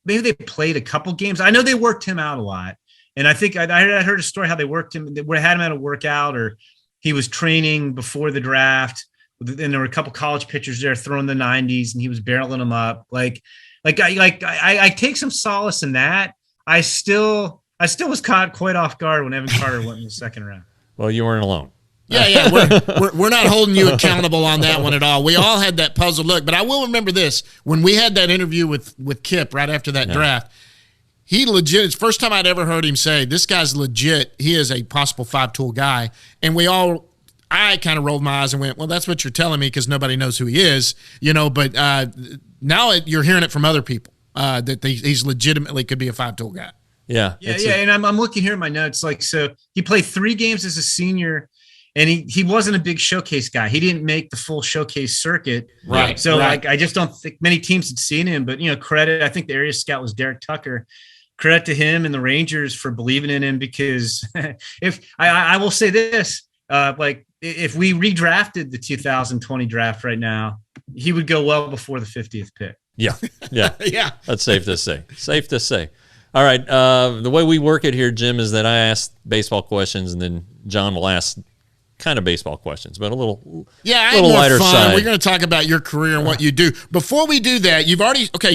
E: maybe they played a couple games. I know they worked him out a lot. And I think I heard a story how they worked him. They had him at a workout, or he was training before the draft. And there were a couple college pitchers there throwing the 90s and he was barreling them up. I take some solace in that. I still I still was caught quite off guard when Evan Carter went in the second round.
D: Well, you weren't alone.
C: Yeah, we're not holding you accountable on that one at all. We all had that puzzled look, but I will remember this. When we had that interview with Kip right after that draft, he legit, it's the first time I'd ever heard him say, this guy's legit. He is a possible 5-tool guy. And I kind of rolled my eyes and went, well, that's what you're telling me because nobody knows who he is, but now you're hearing it from other people that he's legitimately could be a 5-tool guy.
D: Yeah.
E: And I'm looking here at my notes. Like, so he played 3 games as a senior, and he wasn't a big showcase guy. He didn't make the full showcase circuit.
C: Right.
E: So like, I just don't think many teams had seen him, but credit. I think the area scout was Derek Tucker. Credit to him and the Rangers for believing in him, because if I will say this, if we redrafted the 2020 draft right now, he would go well before the 50th pick.
D: Yeah.
C: Yeah.
D: That's safe to say. All right. The way we work it here, Jim, is that I ask baseball questions, and then John will ask kind of baseball questions, but a little lighter
C: fun.
D: side.
C: We're going to talk about your career and what you do. Before we do that, you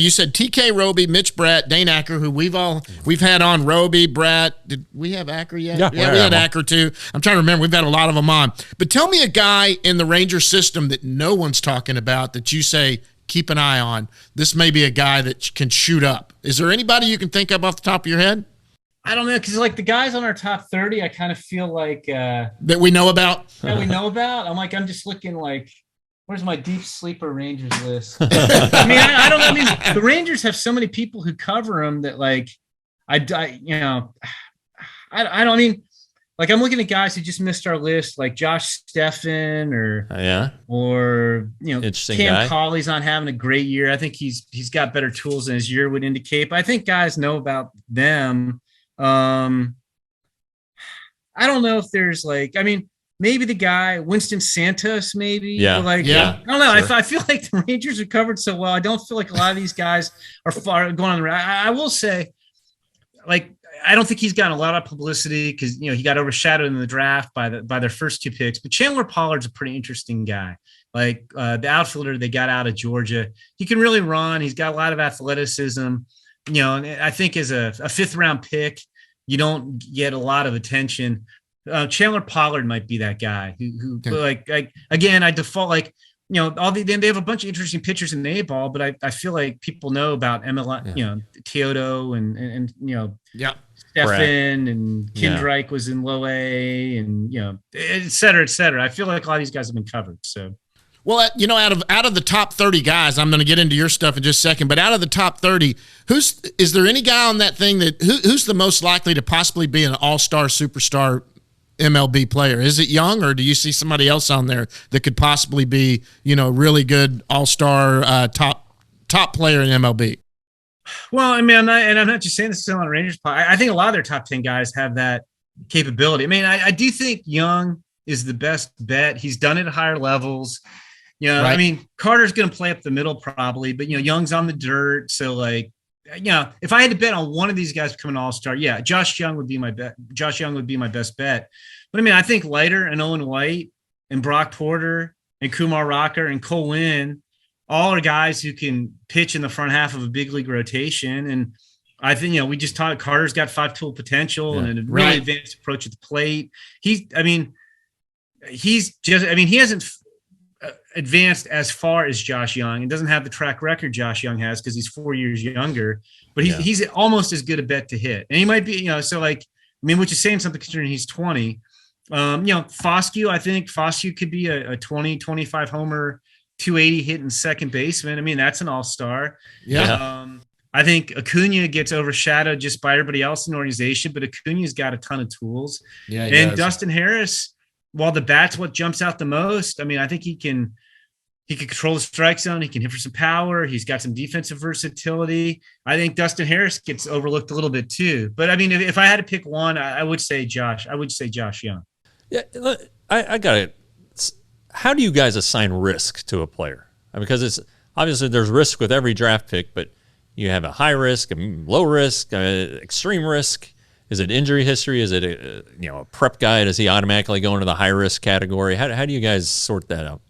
C: said TK Roby, Mitch Bratt, Dane Acker, who we've had on. Roby, Bratt. Did we have Acker yet?
D: Yeah,
C: we had Acker too. I'm trying to remember. We've had a lot of them on. But tell me a guy in the Ranger system that no one's talking about that you say, keep an eye on. This may be a guy that can shoot up. Is there anybody you can think of off the top of your head?
E: I don't know, because like the guys on our top 30, I kind of feel like
C: that we know about.
E: I'm just looking like, where's my deep sleeper Rangers list? I mean, I don't know. I mean, the Rangers have so many people who cover them that like, I don't. I mean, like I'm looking at guys who just missed our list, like Josh Steffen or Cam Colley's not having a great year. I think he's got better tools than his year would indicate, but I think guys know about them. I don't know if there's maybe the guy Winston Santos, maybe.
D: I
E: don't know. Sure. I feel like the Rangers are covered so well. I don't feel like a lot of these guys are far going on the right. I will say, I don't think he's gotten a lot of publicity because he got overshadowed in the draft by their first 2 picks. But Chandler Pollard's a pretty interesting guy. The outfielder they got out of Georgia, he can really run. He's got a lot of athleticism. And I think as a 5th round pick, you don't get a lot of attention. Chandler Pollard might be that guy who again, I default they have a bunch of interesting pitchers in the A-ball, but I feel like people know about MLB, Teodo and Steffen and Kindreich was in low A and, et cetera, et cetera. I feel like a lot of these guys have been covered. So.
C: Well, out of the top 30 guys, I'm going to get into your stuff in just a second, but out of the top 30, is there any guy on that thing who's the most likely to possibly be an all-star, superstar MLB player? Is it Jung, or do you see somebody else on there that could possibly be, really good all-star, top player in MLB?
E: Well, I mean, I'm not just saying this on the Rangers. I think a lot of their top 10 guys have that capability. I mean, I do think Jung is the best bet. He's done it at higher levels. Right. I mean, Carter's going to play up the middle probably, but Jung's on the dirt. So if I had to bet on one of these guys becoming an all-star, Josh Jung would be my bet. Josh Jung would be my best bet. But I mean, I think Leiter and Owen White and Brock Porter and Kumar Rocker and Cole Winn all are guys who can pitch in the front half of a big league rotation. And I think, we just talked, Carter's got 5-tool potential and a really advanced approach at the plate. He hasn't advanced as far as Josh Jung and doesn't have the track record Josh Jung has because he's 4 years younger, but he's almost as good a bet to hit. And he might be, which is saying something considering he's 20. Foscue, I think Foscue could be a 20, 25 homer, 280 hitting second baseman. I mean, that's an all-star.
C: Yeah.
E: I think Acuna gets overshadowed just by everybody else in the organization, but Acuna's got a ton of tools. Yeah, and Dustin Harris, while the bat's what jumps out the most, I mean, I think he can control the strike zone. He can hit for some power. He's got some defensive versatility. I think Dustin Harris gets overlooked a little bit too. But I mean, if I had to pick one, I would say Josh. I would say Josh Jung.
D: Yeah, I got it. How do you guys assign risk to a player? Because it's obviously there's risk with every draft pick, but you have a high risk, a low risk, extreme risk. Is it injury history? Is it a prep guy? Does he automatically go into the high risk category? How do you guys sort that out?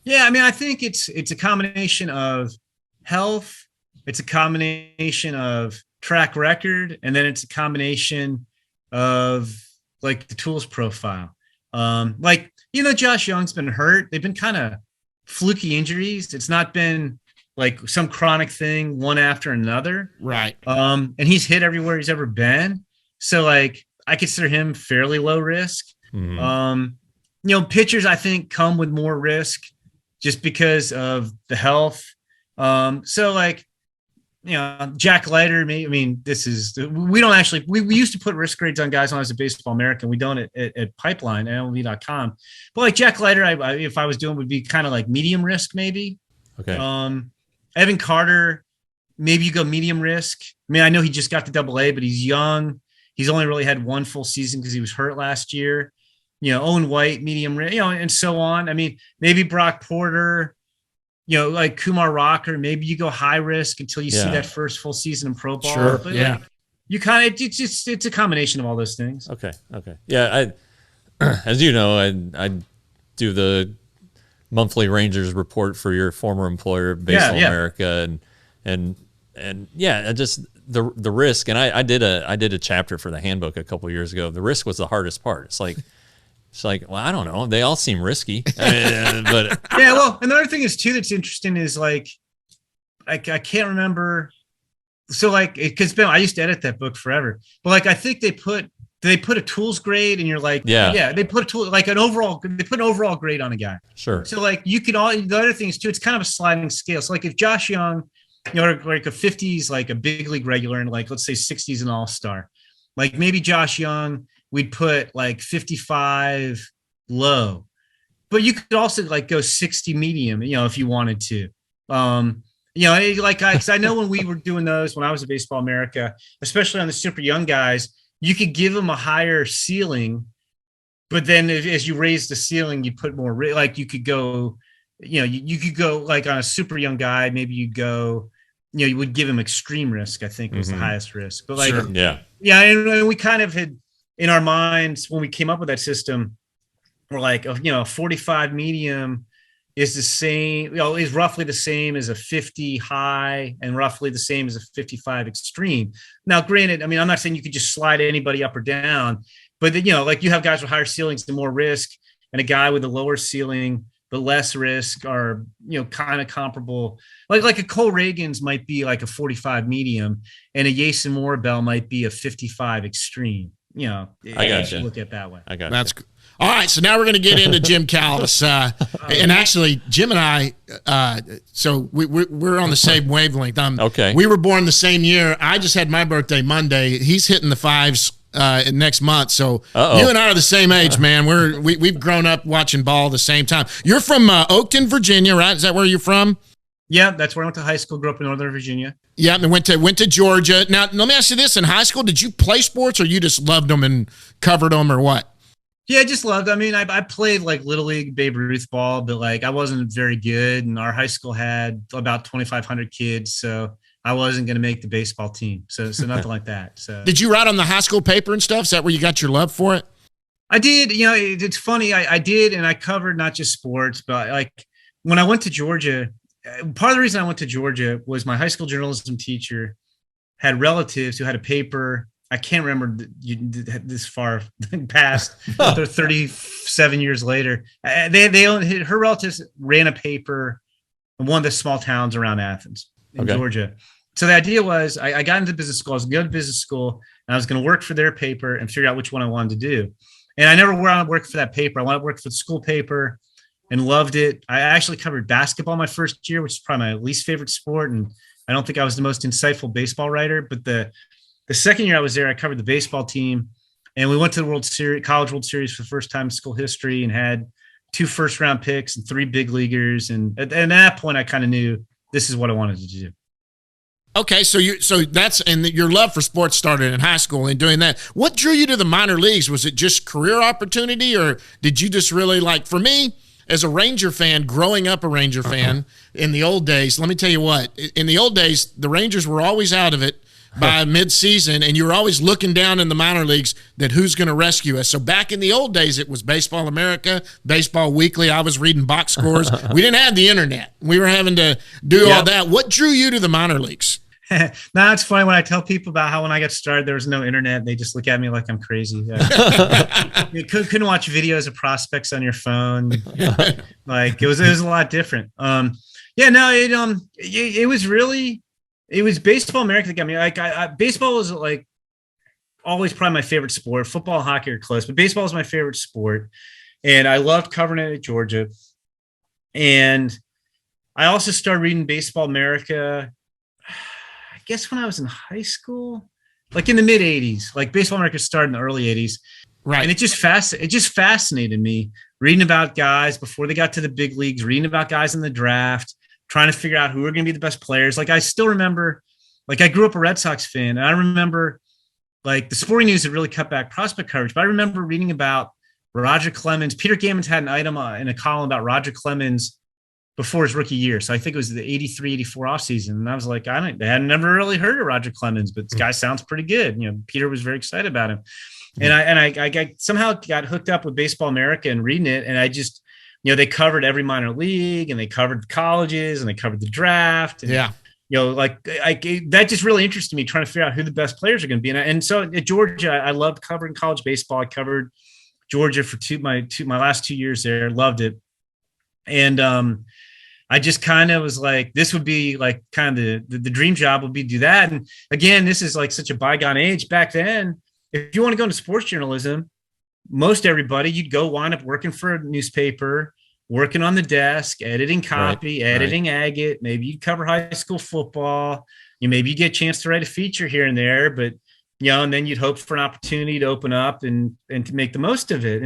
E: Yeah, I mean, I think it's a combination of health. It's a combination of track record, and then it's a combination of like the tools profile. Like, Josh Jung's been hurt. They've been kind of fluky injuries. It's not been like some chronic thing one after another.
C: Right.
E: And he's hit everywhere he's ever been. So like I consider him fairly low risk. Pitchers I think come with more risk just because of the health. So like, Jack Leiter, we used to put risk grades on guys when I was at Baseball America, and we don't at Pipeline, MLB.com. But like Jack Leiter, if I was doing, would be kind of like medium risk, maybe.
D: Okay.
E: Evan Carter, maybe you go medium risk. I mean, I know he just got to AA, but he's young. He's only really had one full season because he was hurt last year. Owen White, medium risk, and so on. I mean, maybe Brock Porter, like Kumar Rocker, maybe you go high risk until you see that first full season in pro ball.
C: Sure.
E: But
C: yeah.
E: like, you kind of, it's a combination of all those things.
D: Okay. Yeah. As you know, I do the monthly Rangers report for your former employer, Baseball America. And just the risk. And I did a chapter for the handbook a couple of years ago. The risk was the hardest part. It's like, well, I don't know. They all seem risky. But
E: yeah. Well, another thing is too that's interesting is like, I can't remember. So like, because I used to edit that book forever. But like, I think they put a tools grade, and you're like, they put a tool like an overall. They put an overall grade on a guy.
D: Sure.
E: So like, you can all the other things too. It's kind of a sliding scale. So like, if Josh Jung, like a 50s, like a big league regular, and like let's say 60s an all-star, like maybe Josh Jung, we'd put like 55 low, but you could also like go 60 medium, if you wanted to. Cause I know when we were doing those, when I was at Baseball America, especially on the super young guys, you could give them a higher ceiling, but then as you raise the ceiling, you put more, like you could go, you could go like on a super young guy, maybe you'd go, you would give him extreme risk, I think was the highest risk, but like, and we kind of had in our minds when we came up with that system, we're like, 45 medium is the same, is roughly the same as a 50 high and roughly the same as a 55 extreme. Now, granted, I mean, I'm not saying you could just slide anybody up or down, but like you have guys with higher ceilings and more risk, and a guy with a lower ceiling but less risk are, kind of comparable. Like a Cole Reagans might be like a 45 medium, and a Jason Morabel might be a 55 extreme. I
D: got you.
E: Look at it that way.
D: I got
C: That's good. All right, so now we're going to get into Jim Callis. And actually, Jim and I, so we're on the same wavelength.
D: Okay.
C: We were born the same year. I just had my birthday Monday. He's hitting the fives next month. So you and I are the same age, man. We've grown up watching ball the same time. You're from Oakton, Virginia, right? Is that where you're from?
E: Yeah, that's where I went to high school. Grew up in Northern Virginia.
C: Yeah, and went to Georgia. Now, let me ask you this: in high school, did you play sports, or you just loved them and covered them, or what?
E: Yeah, I just loved. I mean, I played like Little League Babe Ruth ball, but like I wasn't very good, and our high school had about 2,500 kids, so I wasn't going to make the baseball team. So nothing like that. So
C: did you write on the high school paper and stuff? Is that where you got your love for it?
E: I did. It's funny. I did, and I covered not just sports, but like when I went to Georgia. Part of the reason I went to Georgia was my high school journalism teacher had relatives who had a paper. I can't remember this far past. They're 37 years later. Her relatives ran a paper in one of the small towns around Athens in Georgia. So the idea was I got into business school. I was going to go to business school, and I was going to work for their paper and figure out which one I wanted to do. And I never wanted to work for that paper. I wanted to work for the school paper. And loved it. I actually covered basketball my first year, which is probably my least favorite sport. And I don't think I was the most insightful baseball writer. But the second year I was there, I covered the baseball team. And we went to the World Series, College World Series for the first time in school history, and had 2 first-round picks and 3 big leaguers. And at that point, I kind of knew this is what I wanted to do.
C: Okay, so your love for sports started in high school and doing that. What drew you to the minor leagues? Was it just career opportunity, or did you just really like, for me, as a Ranger fan, growing up a Ranger fan in the old days, let me tell you what, in the old days, the Rangers were always out of it by mid-season, and you were always looking down in the minor leagues that who's going to rescue us. So back in the old days, it was Baseball America, Baseball Weekly. I was reading box scores. We didn't have the internet. We were having to do all that. What drew you to the minor leagues?
E: Now it's funny when I tell people about how when I got started, there was no internet. They just look at me like I'm crazy. You couldn't watch videos of prospects on your phone. Like it was a lot different. Yeah, no, it was really, it was Baseball America that got me. Like baseball was like always probably my favorite sport. Football, hockey are close, but baseball is my favorite sport. And I loved covering it at Georgia. And I also started reading Baseball America, I guess when I was in high school, like in the mid 80s. Like Baseball America started in the early 80s.
C: Right.
E: And it just fascinated me reading about guys before they got to the big leagues, reading about guys in the draft, trying to figure out who are going to be the best players. Like I still remember, like I grew up a Red Sox fan, and I remember like the Sporting News had really cut back prospect coverage, but I remember reading about Roger Clemens. Peter Gammons had an item in a column about Roger Clemens before his rookie year. So I think it was the 83, 84 offseason. And I was like, I had never really heard of Roger Clemens, but this guy sounds pretty good. You know, Peter was very excited about him. And I somehow got hooked up with Baseball America and reading it. And I just, you know, they covered every minor league, and they covered colleges, and they covered the draft. And,
C: yeah.
E: You know, like that just really interested me, trying to figure out who the best players are going to be. And so at Georgia, I loved covering college baseball. I covered Georgia for my last 2 years there. Loved it. And I just kind of was like, this would be like kind of the dream job would be to do that. And again, this is like such a bygone age. Back then, if you want to go into sports journalism, most everybody, you'd go wind up working for a newspaper, working on the desk, editing copy, editing agate. Maybe you'd cover high school football. Maybe you get a chance to write a feature here and there, but you know, and then you'd hope for an opportunity to open up and to make the most of it.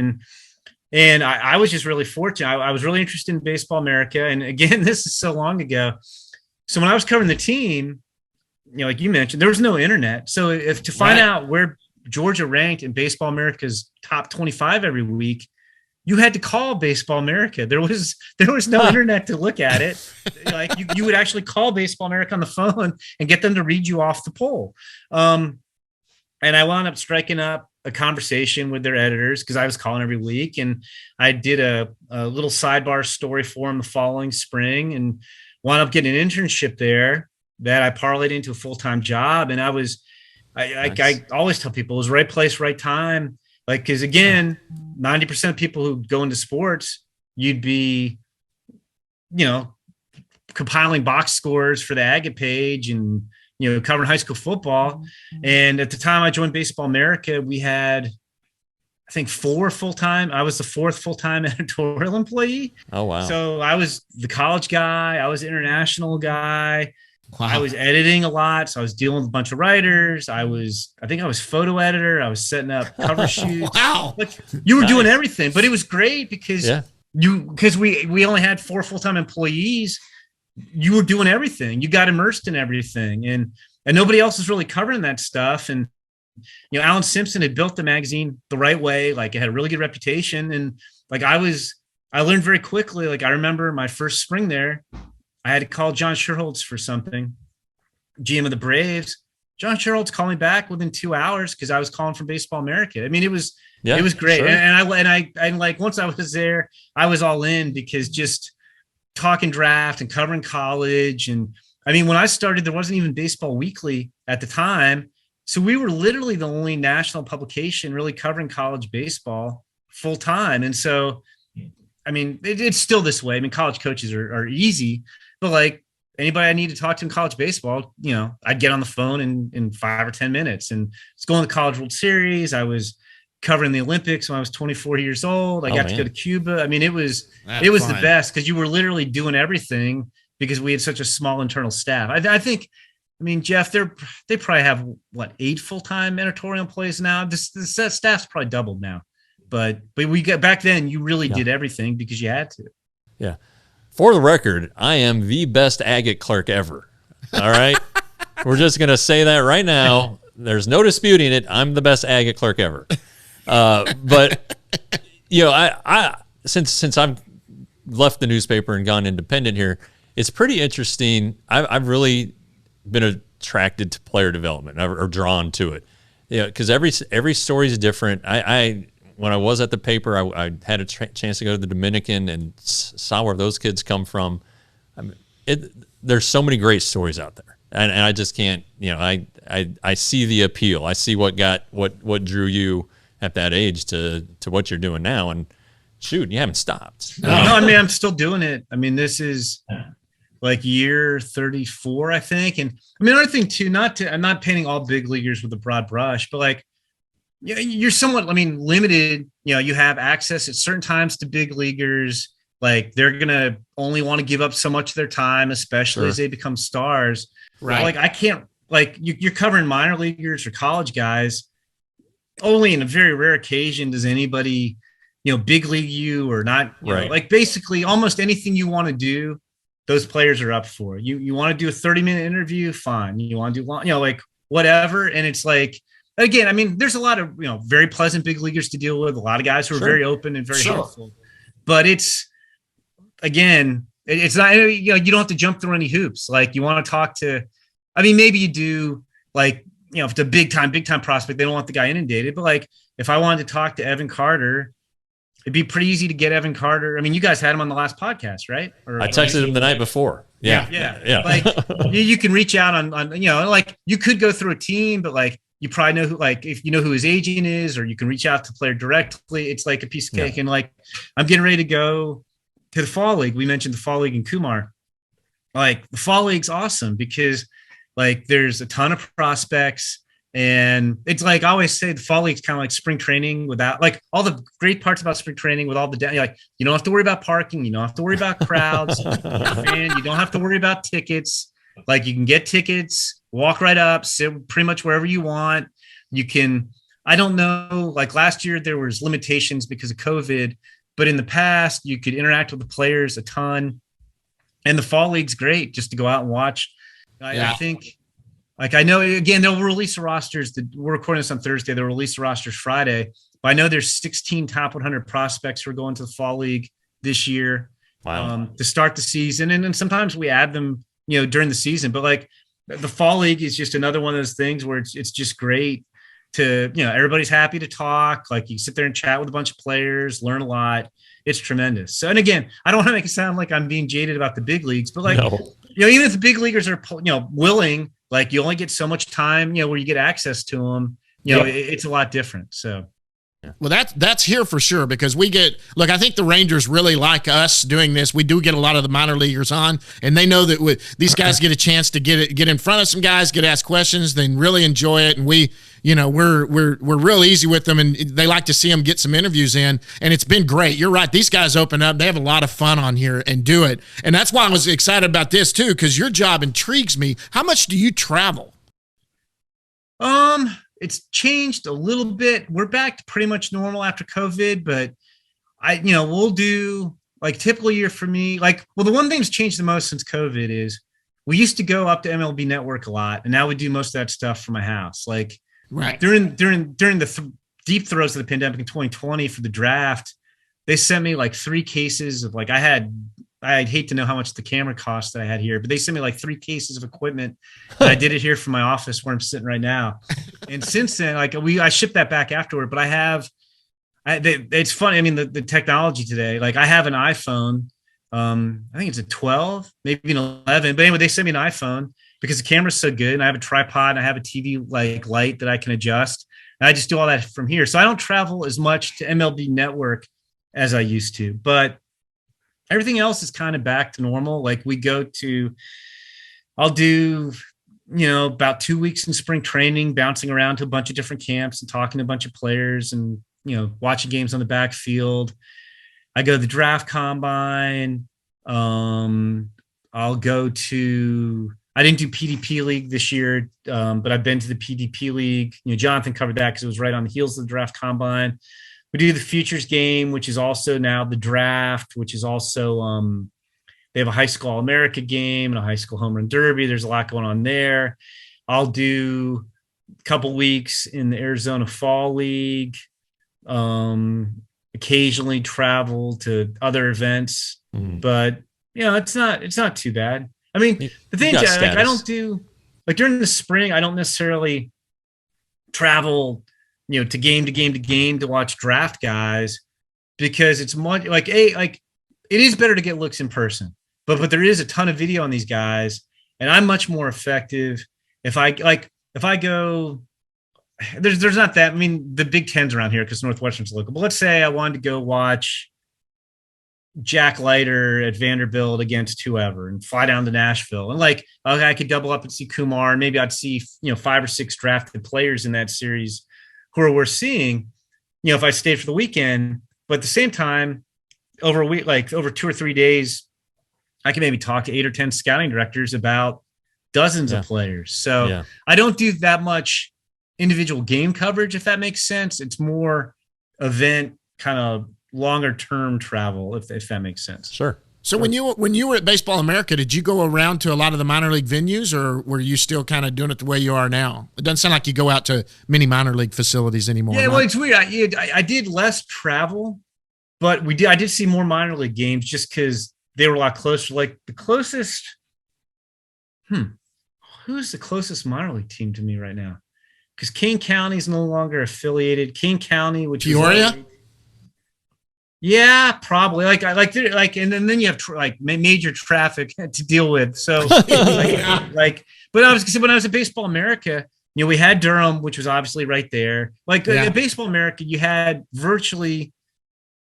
E: And I was just really fortunate. I was really interested in Baseball America. And again, this is so long ago. So when I was covering the team, you know, like you mentioned, there was no internet. So if to find out where Georgia ranked in Baseball America's top 25 every week, you had to call Baseball America. There was no internet to look at it. Like you would actually call Baseball America on the phone and get them to read you off the poll. And I wound up striking up a conversation with their editors because I was calling every week, and I did a little sidebar story for them the following spring, and wound up getting an internship there that I parlayed into a full-time job. And I always tell people it was right place, right time. Like, because again, 90% of people who go into sports, you'd be, you know, compiling box scores for the agate page and, you know, covering high school football. And at the time I joined Baseball America, we had, I think, 4 full-time. I was the 4th full-time editorial employee.
D: Oh, wow.
E: So I was the college guy. I was the international guy.
C: Wow.
E: I was editing a lot. So I was dealing with a bunch of writers. I think I was photo editor. I was setting up cover shoots.
C: Wow.
E: Like, you were doing everything, but it was great because we only had 4 full-time employees. You were doing everything. You got immersed in everything, and nobody else was really covering that stuff. And, you know, Alan Simpson had built the magazine the right way. Like, it had a really good reputation. And like, I learned very quickly. Like, I remember my first spring there, I had to call John Sherholtz for something, GM of the Braves. John Sherholtz called me back within 2 hours because I was calling from Baseball America. I mean, it was great.
D: Sure.
E: And I like, once I was there, I was all in, because just talking draft and covering college. And I mean, when I started, there wasn't even Baseball Weekly at the time. So we were literally the only national publication really covering college baseball full time. And so, I mean, it's still this way. I mean, college coaches are easy, but like anybody I need to talk to in college baseball, you know, I'd get on the phone in 5 or 10 minutes. And it's going to the College World Series. I was covering the Olympics when I was 24 years old. I got to go to Cuba. I mean, it was the best, because you were literally doing everything because we had such a small internal staff. I think, I mean, Jeff, they probably have 8 full-time editorial employees now. The staff's probably doubled now, but we got, back then you really did everything because you had to.
D: Yeah. For the record, I am the best agate clerk ever. All right. We're just going to say that right now. There's no disputing it. I'm the best agate clerk ever. But you know, I since I've left the newspaper and gone independent here, it's pretty interesting. I've really been attracted to player development or drawn to it. Yeah, because every story is different. When I was at the paper, I had a chance to go to the Dominican and saw where those kids come from. I mean, there's so many great stories out there, and I just can't, I see the appeal. I see what drew you at that age to what you're doing now. And shoot, you haven't stopped.
E: No, I mean, I'm still doing it. I mean, this is like year 34, I think. And I mean, another thing too, I'm not painting all big leaguers with a broad brush, but like, you're somewhat, I mean, limited. You have access at certain times to big leaguers. Like they're going to only want to give up so much of their time, especially as they become stars. Right. Like I can't, like you're covering minor leaguers or college guys. Only in a very rare occasion does anybody, big league you or not. Right. Like basically almost anything you want to do, those players are up for. You want to do a 30-minute interview, fine. You want to do long, like whatever. And it's like, again, I mean, there's a lot of, very pleasant big leaguers to deal with, a lot of guys who are very open and very helpful, but it's not, you don't have to jump through any hoops. Like you want to talk to, I mean, maybe you do like, if it's a big time prospect, they don't want the guy inundated, but like, if I wanted to talk to Evan Carter, it'd be pretty easy to get Evan Carter. I mean, you guys had him on the last podcast, right? Or
D: I texted him the night before. Yeah.
E: Like you can reach out on, like you could go through a team, but like, you probably know who, like, if you know who his agent is, or you can reach out to the player directly. It's like a piece of cake. And like, I'm getting ready to go to the fall league. We mentioned the fall league in Kumar. Like the fall league's awesome because like there's a ton of prospects, and it's like I always say, the fall league's kind of like spring training without like all the great parts about spring training with all the like you don't have to worry about parking, you don't have to worry about crowds, and you don't have to worry about tickets. Like you can get tickets, walk right up, sit pretty much wherever you want. You can, I don't know, like last year there was limitations because of COVID, but in the past you could interact with the players a ton. And the fall league's great just to go out and watch. I think, like, I know, again, they'll release the rosters. We're recording this on Thursday. They'll release the rosters Friday. But I know there's 16 top 100 prospects who are going to the fall league this year to start the season. And then sometimes we add them, during the season. But like the fall league is just another one of those things where it's just great to, everybody's happy to talk. Like you sit there and chat with a bunch of players, learn a lot. It's tremendous. So, and again, I don't want to make it sound like I'm being jaded about the big leagues, but like, even if the big leaguers are, willing, like you only get so much time, where you get access to them, it's a lot different. So.
C: Well, that's here for sure because I think the Rangers really like us doing this. We do get a lot of the minor leaguers on, and they know that these guys get a chance to get in front of some guys, get asked questions, then really enjoy it. And we're real easy with them, and they like to see them get some interviews in. And it's been great. You're right. These guys open up. They have a lot of fun on here and do it. And that's why I was excited about this too, because your job intrigues me. How much do you travel?
E: It's changed a little bit. We're back to pretty much normal after COVID, but we'll do like typical year for me. Like, well, the one thing that's changed the most since COVID is we used to go up to MLB Network a lot, and now we do most of that stuff from my house. Like during the deep throes of the pandemic in 2020 for the draft, they sent me like 3 cases of like I'd hate to know how much the camera cost that I had here, but they sent me like 3 cases of equipment. And I did it here from my office where I'm sitting right now. And since then, like I shipped that back afterward, but it's funny. I mean, the technology today, like I have an iPhone. I think it's a 12, maybe an 11, but anyway, they sent me an iPhone because the camera's so good. And I have a tripod and I have a TV like light that I can adjust. And I just do all that from here. So I don't travel as much to MLB Network as I used to, but everything else is kind of back to normal. Like I'll do, about 2 weeks in spring training, bouncing around to a bunch of different camps and talking to a bunch of players and, watching games on the backfield. I go to the draft combine. I didn't do PDP league this year, but I've been to the PDP league. Jonathan covered that because it was right on the heels of the draft combine. We do the futures game, which is also now the draft, which is also they have a high school All-America game and a high school home run derby. There's a lot going on there. I'll do a couple weeks in the Arizona Fall League. Occasionally travel to other events, but it's not too bad. I mean, the thing is, like, I don't do like during the spring. I don't necessarily travel, to game to watch draft guys because it's much like it is better to get looks in person, but there is a ton of video on these guys. And I'm much more effective if I go. There's not that. I mean, the Big Ten's around here because Northwestern's local. But let's say I wanted to go watch Jack Leiter at Vanderbilt against whoever and fly down to Nashville. And okay, I could double up and see Kumar. And maybe I'd see, 5 or 6 drafted players in that series who are worth seeing, if I stayed for the weekend. But at the same time, over a week, over 2 or 3 days, I can maybe talk to 8 or 10 scouting directors about dozens of players. So I don't do that much individual game coverage, if that makes sense. It's more event kind of longer term travel, if that makes sense.
D: Sure.
C: So when you were at Baseball America, did you go around to a lot of the minor league venues, or were you still kind of doing it the way you are now? It doesn't sound like you go out to many minor league facilities anymore.
E: Yeah, well, it's weird. I did less travel, but I did see more minor league games just because they were a lot closer. Like the closest, who's the closest minor league team to me right now? Because Kane County is no longer affiliated. Kane County, which
C: Peoria.
E: Yeah, probably. And then you have major traffic to deal with. So, but when I was at Baseball America, we had Durham, which was obviously right there. At Baseball America, you had virtually,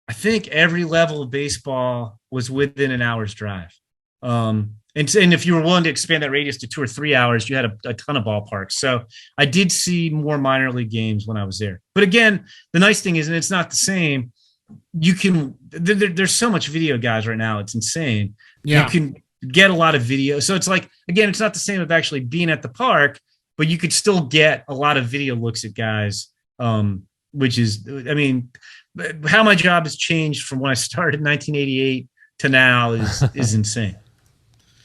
E: I think, every level of baseball was within an hour's drive. And if you were willing to expand that radius to 2 or 3 hours, you had a ton of ballparks. So I did see more minor league games when I was there. But again, the nice thing is, and it's not the same. There's so much video, guys, right now. It's insane.
C: Yeah.
E: You can get a lot of video. So it's again, it's not the same of actually being at the park, but you could still get a lot of video looks at guys, which is, how my job has changed from when I started in 1988 to now is insane.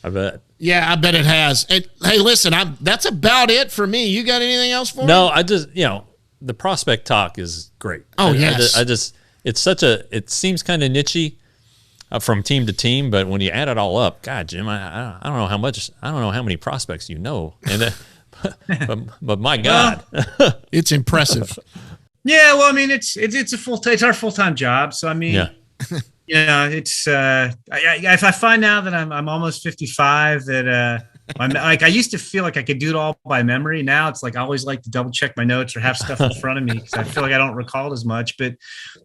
D: I bet.
C: Yeah, I bet it has. And, hey, listen, that's about it for me. You got anything else for me?
D: No, I just, the prospect talk is great.
C: Oh, yes.
D: It seems kind of nichey from team to team, but when you add it all up, God, Jim, I don't know how many prospects you know, and but my God,
C: it's impressive.
E: Yeah, well, it's our full-time job, so it's if I find out that I'm almost 55, that I used to feel like I could do it all by memory. Now it's I always like to double check my notes or have stuff in front of me because I feel like I don't recall as much. But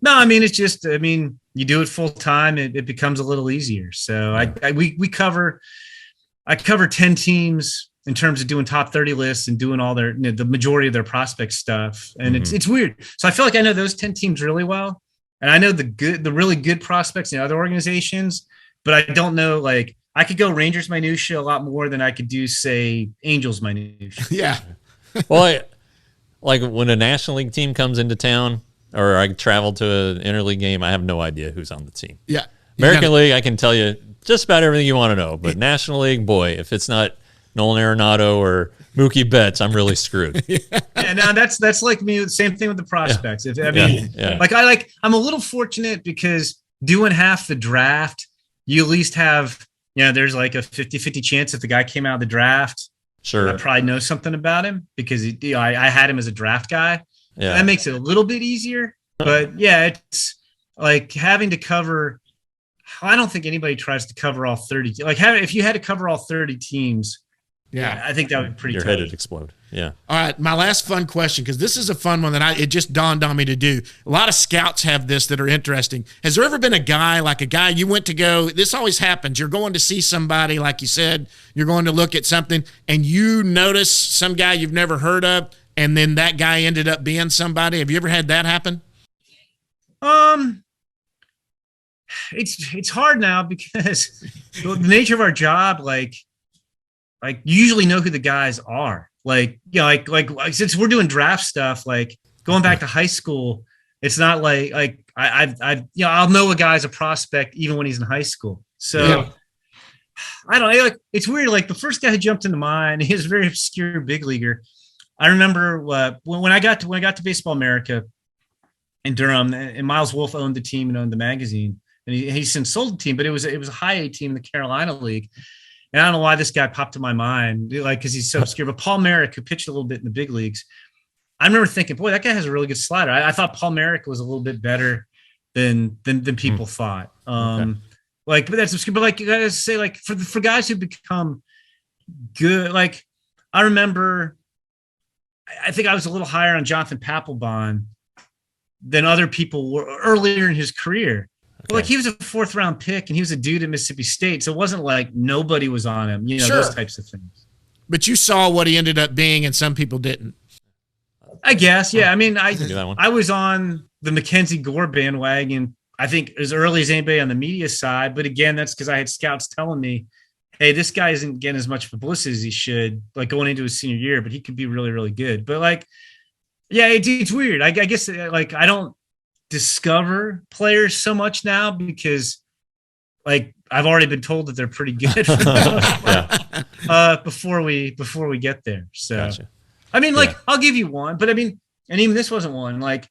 E: no, it's just, you do it full time, it becomes a little easier. So I cover 10 teams in terms of doing top 30 lists and doing all their, the majority of their prospect stuff. And it's weird. So I feel like I know those 10 teams really well. And I know the really good prospects in other organizations, but I don't know, I could go Rangers minutia a lot more than I could do, say, Angels minutia.
C: Yeah.
D: Well, when a National League team comes into town, or I travel to an interleague game, I have no idea who's on the team.
C: Yeah.
D: American League, I can tell you just about everything you want to know. But National League, boy, if it's not Nolan Arenado or Mookie Betts, I'm really screwed.
E: Yeah, no, that's like me. Same thing with the prospects. I'm a little fortunate because doing half the draft, you at least have, there's a 50-50 chance if the guy came out of the draft,
D: sure,
E: I probably know something about him because I had him as a draft guy. Yeah. That makes it a little bit easier. But yeah, it's having to cover. I don't think anybody tries to cover all 30. If you had to cover all 30 teams, yeah, I think that would be pretty.
D: Your
E: tough.
D: head would explode. Yeah.
C: All right, my last fun question, because this is a fun one that it just dawned on me to do. A lot of scouts have this that are interesting. Has there ever been a guy you went to go? This always happens. You're going to see somebody, like you said, you're going to look at something, and you notice some guy you've never heard of, and then that guy ended up being somebody. Have you ever had that happen?
E: It's hard now because the nature of our job, you usually know who the guys are. Since we're doing draft stuff, going back to high school, it's not I'll know a guy's a prospect even when he's in high school. So yeah. I don't know. It's weird. The first guy who jumped into mind, he was a very obscure big leaguer. I remember when I got to Baseball America in Durham, and Miles Wolff owned the team and owned the magazine, and he since sold the team, but it was a high A team in the Carolina League. And I don't know why this guy popped to my mind, because he's so obscure. But Paul Merrick, who pitched a little bit in the big leagues, I remember thinking, boy, that guy has a really good slider. I thought Paul Merrick was a little bit better than people thought. Okay. But that's obscure. But you guys say, for guys who become good. Like I remember, I think I was a little higher on Jonathan Papelbon than other people were earlier in his career. Okay. Like he was a 4th round pick and he was a dude at Mississippi State. So it wasn't like nobody was on him, those types of things.
C: But you saw what he ended up being and some people didn't.
E: I guess. Yeah. I mean, I was on the Mackenzie Gore bandwagon, I think as early as anybody on the media side. But again, that's because I had scouts telling me, hey, this guy isn't getting as much publicity as he should, like going into his senior year, but he could be really, really good. But like, yeah, it's weird. I guess like I don't discover players so much now because like I've already been told that they're pretty good for the most part, before we get there. So gotcha. I mean, like I'll give you one, but I mean, and even this wasn't one. Like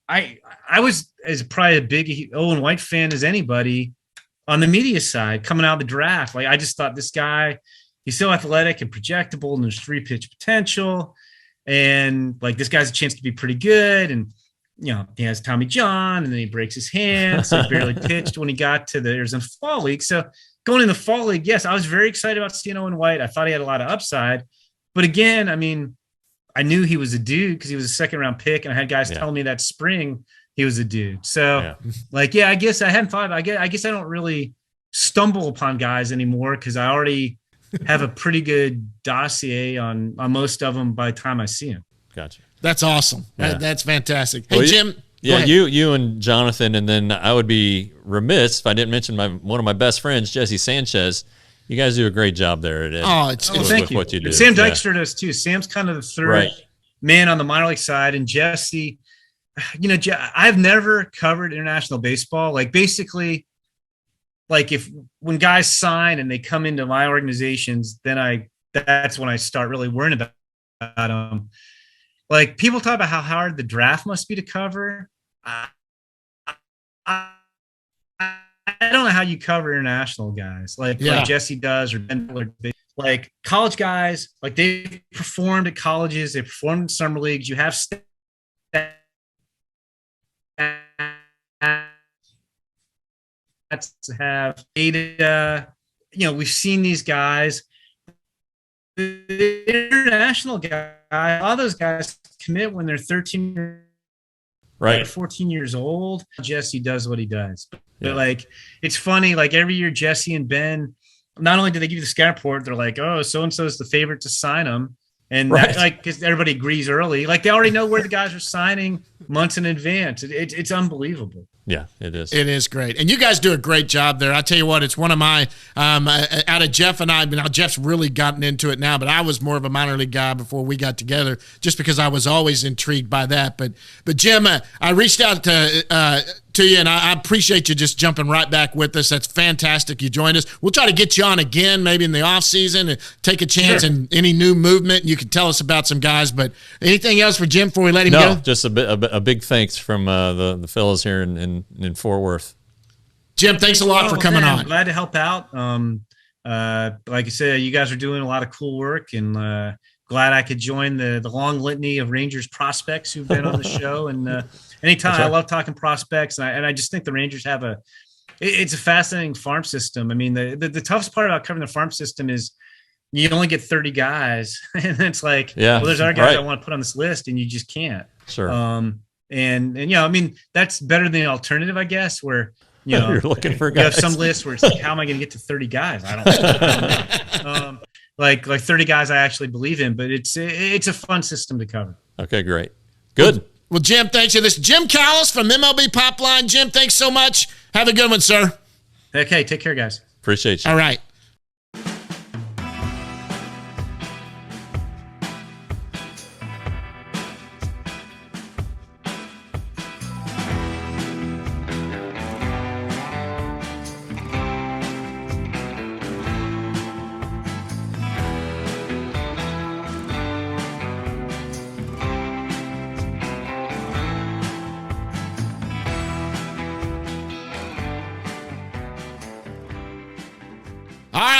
E: I was as probably a big Owen White fan as anybody on the media side coming out of the draft. Like I just thought this guy, he's so athletic and projectable, and there's 3-pitch potential. And like this guy's a chance to be pretty good. And he has Tommy John, and then he breaks his hand. So he barely pitched when he got to the Arizona Fall League. So going in the Fall League, yes, I was very excited about seeing Owen White. I thought he had a lot of upside. But again, I mean, I knew he was a dude because he was a 2nd round pick, and I had guys telling me that spring he was a dude. So I guess I hadn't thought. I guess I don't really stumble upon guys anymore because I already have a pretty good dossier on most of them by the time I see them.
D: Gotcha.
C: That's awesome. Yeah. That's fantastic. Hey, Jim.
D: Yeah, you and Jonathan, and then I would be remiss if I didn't mention one of my best friends, Jesse Sanchez. You guys do a great job there.
E: Thank you.
D: What you do.
E: Sam Dykstra does too. Sam's kind of the third man on the minor league side, and Jesse. I've never covered international baseball. Like basically, like when guys sign and they come into my organizations, then that's when I start really worrying about them. Like people talk about how hard the draft must be to cover. I don't know how you cover international guys like Jesse does or Ben Miller. Like college guys, like they performed at colleges, they performed in summer leagues. You have stats to have data. We've seen these guys. The international guy, all those guys commit when they're 13 or 14 years old. Jesse does what he does. But like, it's funny, like every year Jesse and Ben, not only do they give you the scout report, they're like, oh, so-and-so is the favorite to sign him. And that, like, because everybody agrees early, like they already know where the guys are signing months in advance. It's unbelievable.
D: Yeah, it is.
C: It is great. And you guys do a great job there. I tell you what, it's one of my, out of Jeff and I, now Jeff's really gotten into it now, but I was more of a minor league guy before we got together just because I was always intrigued by that. But Jim, I reached out to you, and I appreciate you just jumping right back with us. That's fantastic. You joined us. We'll try to get you on again, maybe in the off season, and take a chance in any new movement. You can tell us about some guys. But anything else for Jim before we let him go?
D: No, just a big thanks from the fellas here in Fort Worth.
C: Jim, thanks a lot for coming on.
E: I'm glad to help out. Like I said, you guys are doing a lot of cool work, and glad I could join the long litany of Rangers prospects who've been on the show. And anytime, I love talking prospects, and I just think the Rangers have it's a fascinating farm system. I mean, the toughest part about covering the farm system is you only get 30 guys, and it's like, well, there's other guys I want to put on this list, and you just can't.
D: Sure.
E: And I mean, that's better than the alternative, I guess, where
D: you're looking for guys.
E: You have some lists where it's like, how am I going to get to 30 guys? I don't know. Like 30 guys I actually believe in, but it's a fun system to cover.
D: Okay, great. Good.
C: Well, Jim, thanks you. This is Jim Callis from MLB Pipeline. Jim, thanks so much. Have a good one, sir.
E: Okay, take care, guys.
D: Appreciate you.
C: All right.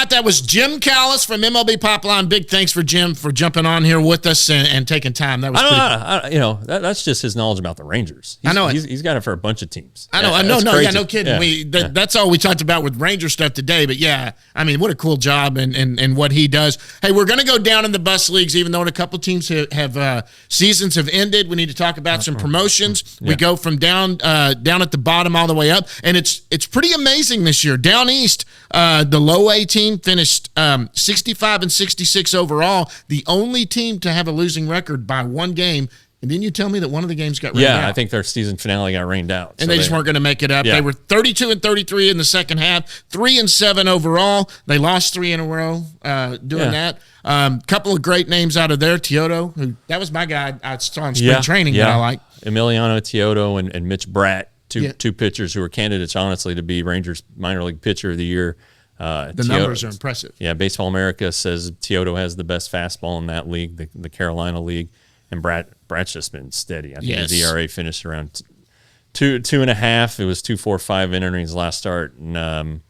C: right, that was Jim Callis from MLB Pipeline. Big thanks for Jim for jumping on here with us and taking time. That was
D: that's just his knowledge about the Rangers.
C: I know
D: he's got it for a bunch of teams.
C: I know. No kidding.
D: Yeah.
C: That's all we talked about with Ranger stuff today. But yeah, I mean, what a cool job and what he does. Hey, we're going to go down in the bus leagues, even though a couple teams have seasons have ended. We need to talk about some promotions. We go from down at the bottom all the way up, and it's pretty amazing this year. Down east, the low A team finished 65 and 66 overall, the only team to have a losing record by one game. And then you tell me that one of the games got rained out.
D: Yeah, I think their season finale got rained out.
C: And they just weren't going to make it up. Yeah. They were 32 and 33 in the second half, 3 and 7 overall. They lost 3 in a row doing that. Couple of great names out of there. Teodo, that was my guy I saw in spring training that I like.
D: Emiliano Teodo and Mitch Bratt, two pitchers who were candidates, honestly, to be Rangers minor league pitcher of the year.
C: The numbers are impressive.
D: Yeah, Baseball America says Teodo has the best fastball in that league, the Carolina League, and Bratt's just been steady. I think his ERA finished around 2.5. It was 2.45 entering his last start, and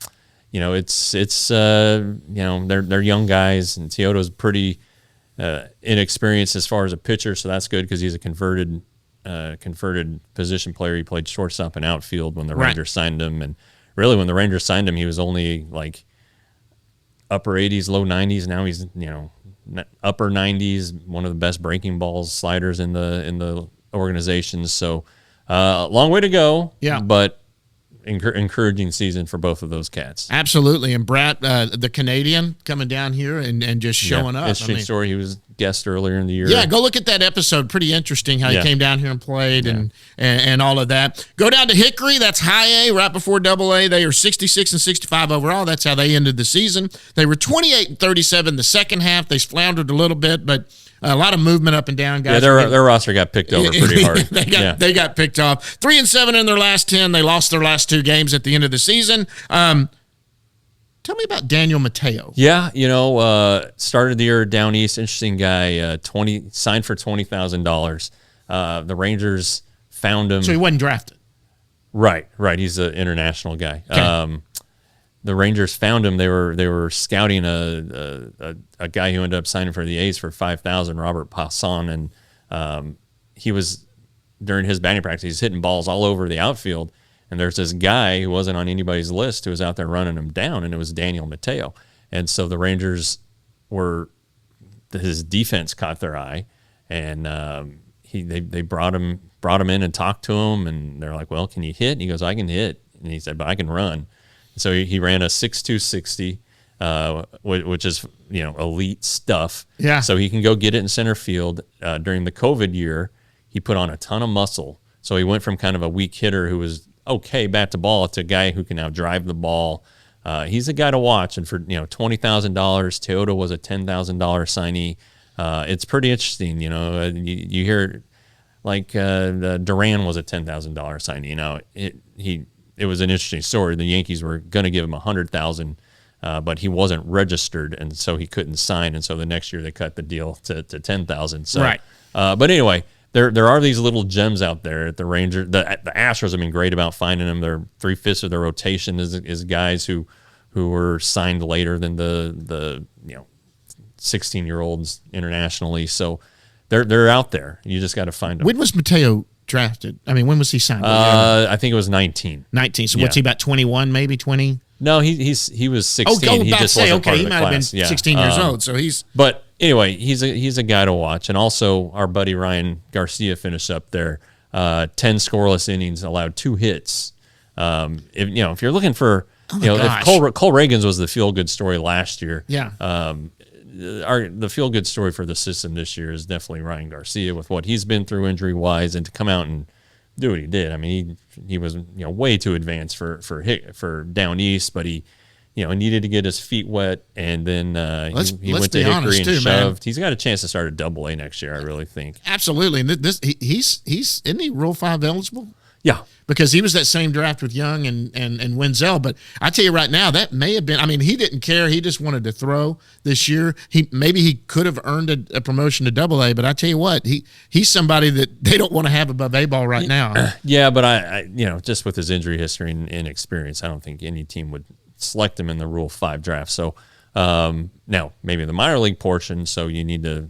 D: it's they're young guys, and Teodo's pretty inexperienced as far as a pitcher, so that's good because he's a converted position player. He played shortstop and outfield when the Rangers signed him, and really when the Rangers signed him, he was only like upper 80s, low 90s. Now he's upper 90s, one of the best breaking balls, sliders in the organization. So long way to go. Yeah, but encouraging season for both of those cats.
C: Absolutely. And Bratt, the Canadian, coming down here and just showing up.
D: Interesting story. He was guest earlier in the year.
C: Yeah, go look at that episode. Pretty interesting how he came down here and played and all of that. Go down to Hickory. That's high A, right before double A. They are 66 and 65 overall. That's how they ended the season. They were 28 and 37 the second half. They floundered a little bit, but a lot of movement up and down, guys.
D: Yeah, their roster got picked over pretty hard.
C: They got picked off. 3 and 7 in their last 10. They lost their last 2 games at the end of the season. Tell me about Daniel Mateo.
D: Yeah, started the year down east. Interesting guy. Signed for $20,000. The Rangers found him.
C: So he wasn't drafted.
D: Right. He's an international guy. Okay. The Rangers found him. They were scouting a guy who ended up signing for the A's for $5,000, Robert Passon, and he was during his batting practice, he's hitting balls all over the outfield. And there's this guy who wasn't on anybody's list who was out there running him down, and it was Daniel Mateo. And so the Rangers his defense caught their eye, and they brought him in and talked to him, and they're like, "Well, can you hit?" And he goes, "I can hit," and he said, "But I can run." So he ran a 6.2 60, which is elite stuff.
C: Yeah.
D: So he can go get it in center field. During the COVID year, he put on a ton of muscle. So he went from kind of a weak hitter who was okay bat to ball to a guy who can now drive the ball. He's a guy to watch. And for $20,000, Teodo was a $10,000 signee. It's pretty interesting. You hear like Duran was a $10,000 signee. It was an interesting story. The Yankees were going to give him $100,000, but he wasn't registered, and so he couldn't sign. And so the next year they cut the deal to $10,000. So,
C: right.
D: But anyway, there are these little gems out there at the Rangers. The Astros have been great about finding them. They're 3/5 of their rotation is guys who were signed later than the 16-year-olds internationally. So they're out there. You just got to find them.
C: When was Mateo drafted? I mean, when was he signed?
D: I think it was 19.
C: 19. So what's he, about 21, maybe 20?
D: No, he was 16.
C: Oh,
D: he just wasn't part of the
C: might
D: class.
C: have been 16 years old. So he's.
D: But anyway, he's a guy to watch, and also our buddy Ryan Garcia finished up there. 10 scoreless innings, allowed 2 hits. If you're looking for, if Cole Reagans was the feel good story last year.
C: Yeah.
D: The feel good story for the system this year is definitely Ryan Garcia with what he's been through injury wise, and to come out and do what he did. I mean, he was way too advanced for down east, but he needed to get his feet wet, and then he went to Hickory and shoved. Man. He's got a chance to start a double A next year, I really think.
C: Absolutely, and he's isn't he Rule 5 eligible?
D: Yeah,
C: because he was that same draft with Jung and Wenzel. But I tell you right now, that may have been. I mean, he didn't care. He just wanted to throw this year. Maybe he could have earned a promotion to Double A. But I tell you what, he's somebody that they don't want to have above A ball right now.
D: Yeah, but I just with his injury history and experience, I don't think any team would select him in the Rule 5 draft. So Now, maybe the minor league portion, so you need to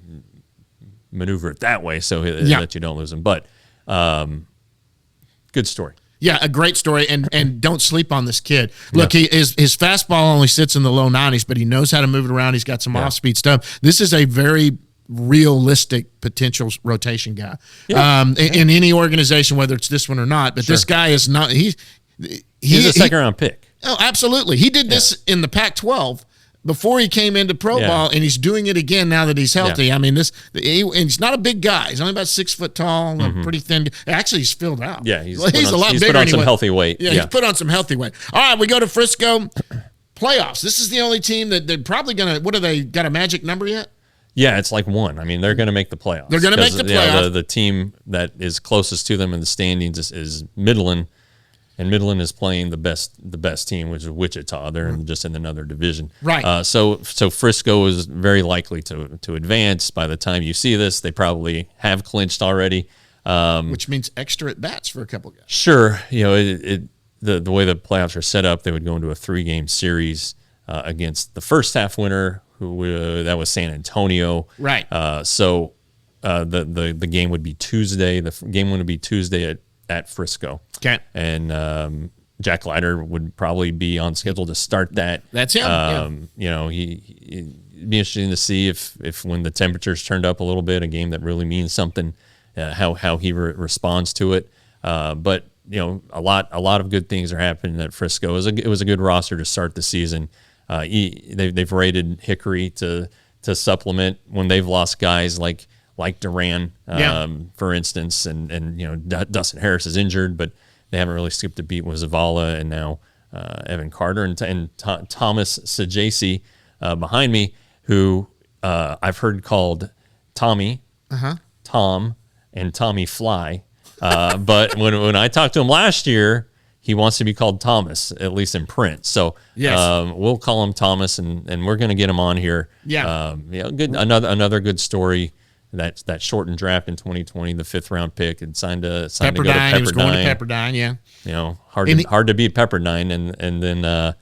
D: maneuver it that way so that you don't lose him. But good story.
C: Yeah, a great story, and don't sleep on this kid. Look, his fastball only sits in the low 90s, but he knows how to move it around. He's got some off-speed stuff. This is a very realistic potential rotation guy in any organization, whether it's this one or not. But this guy is not. He's a
D: second-round pick.
C: Oh, absolutely. He did this in the Pac-12 before he came into pro ball, and he's doing it again now that he's healthy.
D: Yeah.
C: I mean, and he's not a big guy. He's only about 6 foot tall, and pretty thin. Actually, he's filled out.
D: Yeah, he's
C: a lot bigger.
D: Put on some healthy weight.
C: Yeah, he's put on some healthy weight. All right, we go to Frisco playoffs. This is the only team that they're probably going to. What have they got a magic number yet?
D: Yeah, it's like 1. I mean, they're going to make the playoffs.
C: They're going to make the playoffs.
D: The team that is closest to them in the standings is Midland. And Midland is playing the best team, which is Wichita. They're just in another division.
C: Right.
D: So Frisco is very likely to advance. By the time you see this, they probably have clinched already.
C: Which means extra at bats for a couple guys.
D: Sure. You know, the way the playoffs are set up, they would go into a 3-game series against the first half winner, that was San Antonio.
C: Right.
D: So the game would be Tuesday. The game would be Tuesday at Frisco.
C: Okay.
D: And Jack Leiter would probably be on schedule to start that.
C: That's him.
D: You know, it'd be interesting to see if when the temperatures turned up a little bit, a game that really means something, how he responds to it. But you know, a lot of good things are happening at Frisco. It was a good roster to start the season. They've rated Hickory to supplement when they've lost guys like Duran, for instance, and you know, Dustin Harris is injured, but they haven't really skipped a beat with Zavala and now Evan Carter and Thomas Sajasi behind me, who I've heard called Tommy, Tom, and Tommy Fly. But when I talked to him last year, he wants to be called Thomas, at least in print. So we'll call him Thomas, and we're going to get him on here.
C: Yeah.
D: Good. Another good story. That shortened draft in 2020, the 5th-round pick, and signed to go to Pepperdine.
C: He was going to Pepperdine, yeah.
D: You know, hard to beat Pepperdine, and then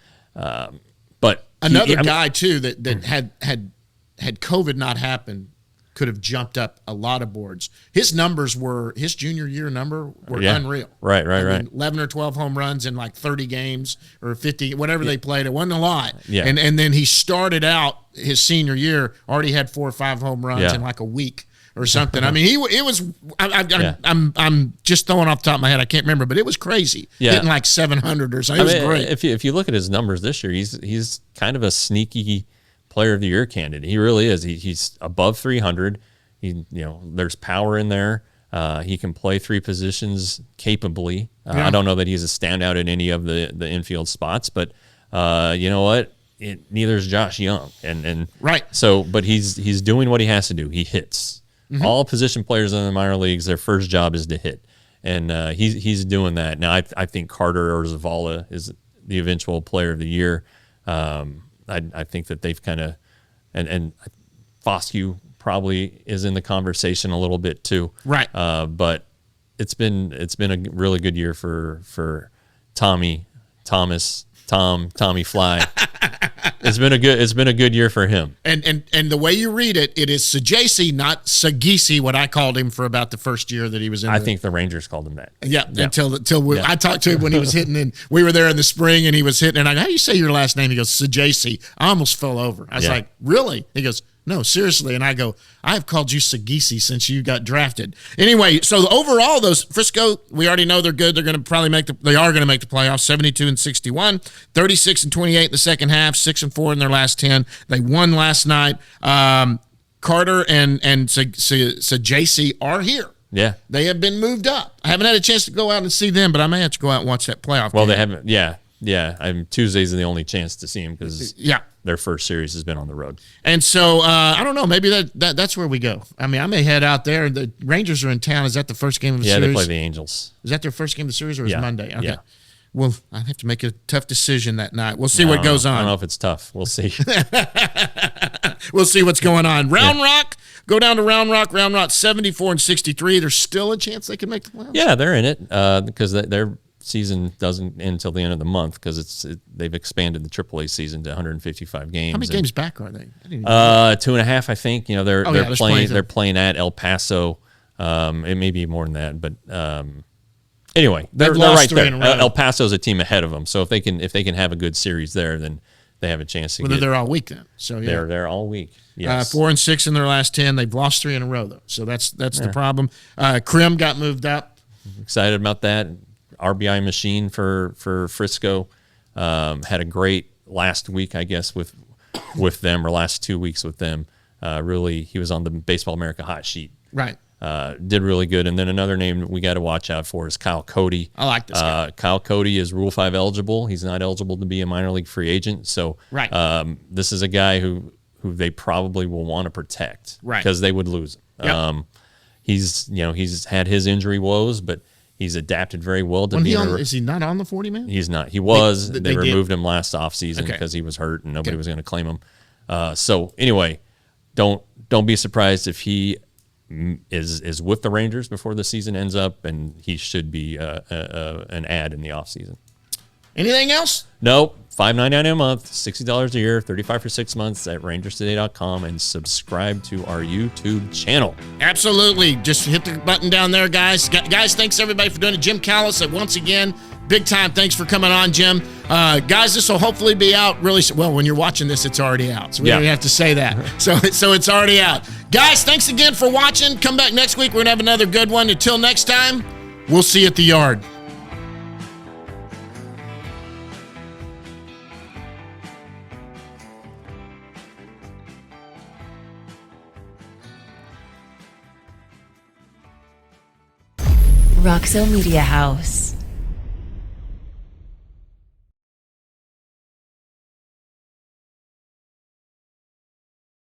D: but
C: another guy too that had COVID not happened could have jumped up a lot of boards. His junior year number were unreal.
D: Right.
C: 11 or 12 home runs in like 30 games or 50, whatever they played. It wasn't a lot.
D: Yeah.
C: And then he started out his senior year, already had 4 or 5 home runs in like a week or something. I mean, I'm just throwing off the top of my head. I can't remember, but it was crazy.
D: Yeah.
C: Hitting like 700 or something. It was great.
D: If you look at his numbers this year, he's kind of a sneaky Player of the Year candidate. He really is. He's above 300. There's power in there. He can play 3 positions capably. I don't know that he's a standout in any of the infield spots, but you know what? Neither is Josh Jung, and
C: right.
D: So, but he's doing what he has to do. He hits. Mm-hmm. All position players in the minor leagues, their first job is to hit, and he's doing that. Now, I think Carter or Zavala is the eventual Player of the Year. I think that they've kind of, and Foscue probably is in the conversation a little bit too.
C: Right.
D: But it's been a really good year for Tommy Fly. It's been a good year for him.
C: And the way you read it, it is Sajasi, not Sagisi, what I called him for about the first year that he was in.
D: I think the Rangers called him that.
C: Yeah. I talked to him when he was hitting, and we were there in the spring, and he was hitting, and I go, how do you say your last name? He goes, Sajasi. I almost fell over. I was like, really? He goes, no, seriously. And I go, I've called you Sagisi since you got drafted. Anyway, so overall, those Frisco, we already know they're good. They're going to probably they are going to make the playoffs. 72-61, 36-28 in the second half, 6-4 in their last 10. They won last night. Carter and Sajasi are here.
D: Yeah,
C: they have been moved up. I haven't had a chance to go out and see them, but I may have to go out and watch that playoff.
D: Well,
C: game.
D: They haven't. Yeah. Tuesday's the only chance to see them because their first series has been on the road.
C: And so I don't know. Maybe that's where we go. I mean, I may head out there. The Rangers are in town. Is that the first game of the series?
D: Yeah, they play the Angels.
C: Is that their first game of the series, or is it Monday? Okay.
D: Yeah.
C: Well, I have to make a tough decision that night. We'll see what goes on.
D: I don't know if it's tough. We'll see.
C: We'll see what's going on. Round Rock. Go down to Round Rock. Round Rock 74-63. There's still a chance they can make the playoffs.
D: Yeah, they're in it because they're season doesn't end until the end of the month because they've expanded the AAA season to 155 games.
C: How many games back are they?
D: 2.5, I think. They're
C: they're
D: playing at El Paso. It may be more than that, but anyway, they're right there. El Paso's a team ahead of them, so if they can have a good series there, then they have a chance to.
C: They're all week then. So
D: they're there all week. Yes.
C: 4-6 in their last 10. They've lost 3 in a row though, so that's the problem. Krim got moved up.
D: Excited about that. RBI machine for Frisco. Had a great last week, I guess, with them, or last 2 weeks with them. Really, he was on the Baseball America hot sheet.
C: Right.
D: Did really good. And then another name we got to watch out for is Kyle Cody.
C: I like this guy.
D: Kyle Cody is Rule 5 eligible. He's not eligible to be a minor league free agent. So this is a guy who they probably will want to protect because they would lose him.
C: Yep.
D: He's had his injury woes, but he's adapted very well to being
C: is he not on the 40-man?
D: He's not. He was. They removed him last offseason because he was hurt and nobody was going to claim him. So anyway, don't be surprised if he is with the Rangers before the season ends up, and he should be an ad in the offseason.
C: Anything else?
D: Nope. $5.99 a month, $60 a year, $35 for 6 months at rangerstoday.com, and subscribe to our YouTube channel.
C: Absolutely. Just hit the button down there, guys. Guys, thanks everybody for doing it. Jim Callis, once again, big time. Thanks for coming on, Jim. Guys, this will hopefully be out really soon. Well, when you're watching this, it's already out. So we don't have to say that. So it's already out. Guys, thanks again for watching. Come back next week. We're going to have another good one. Until next time, we'll see you at the yard.
A: Roxo Media House.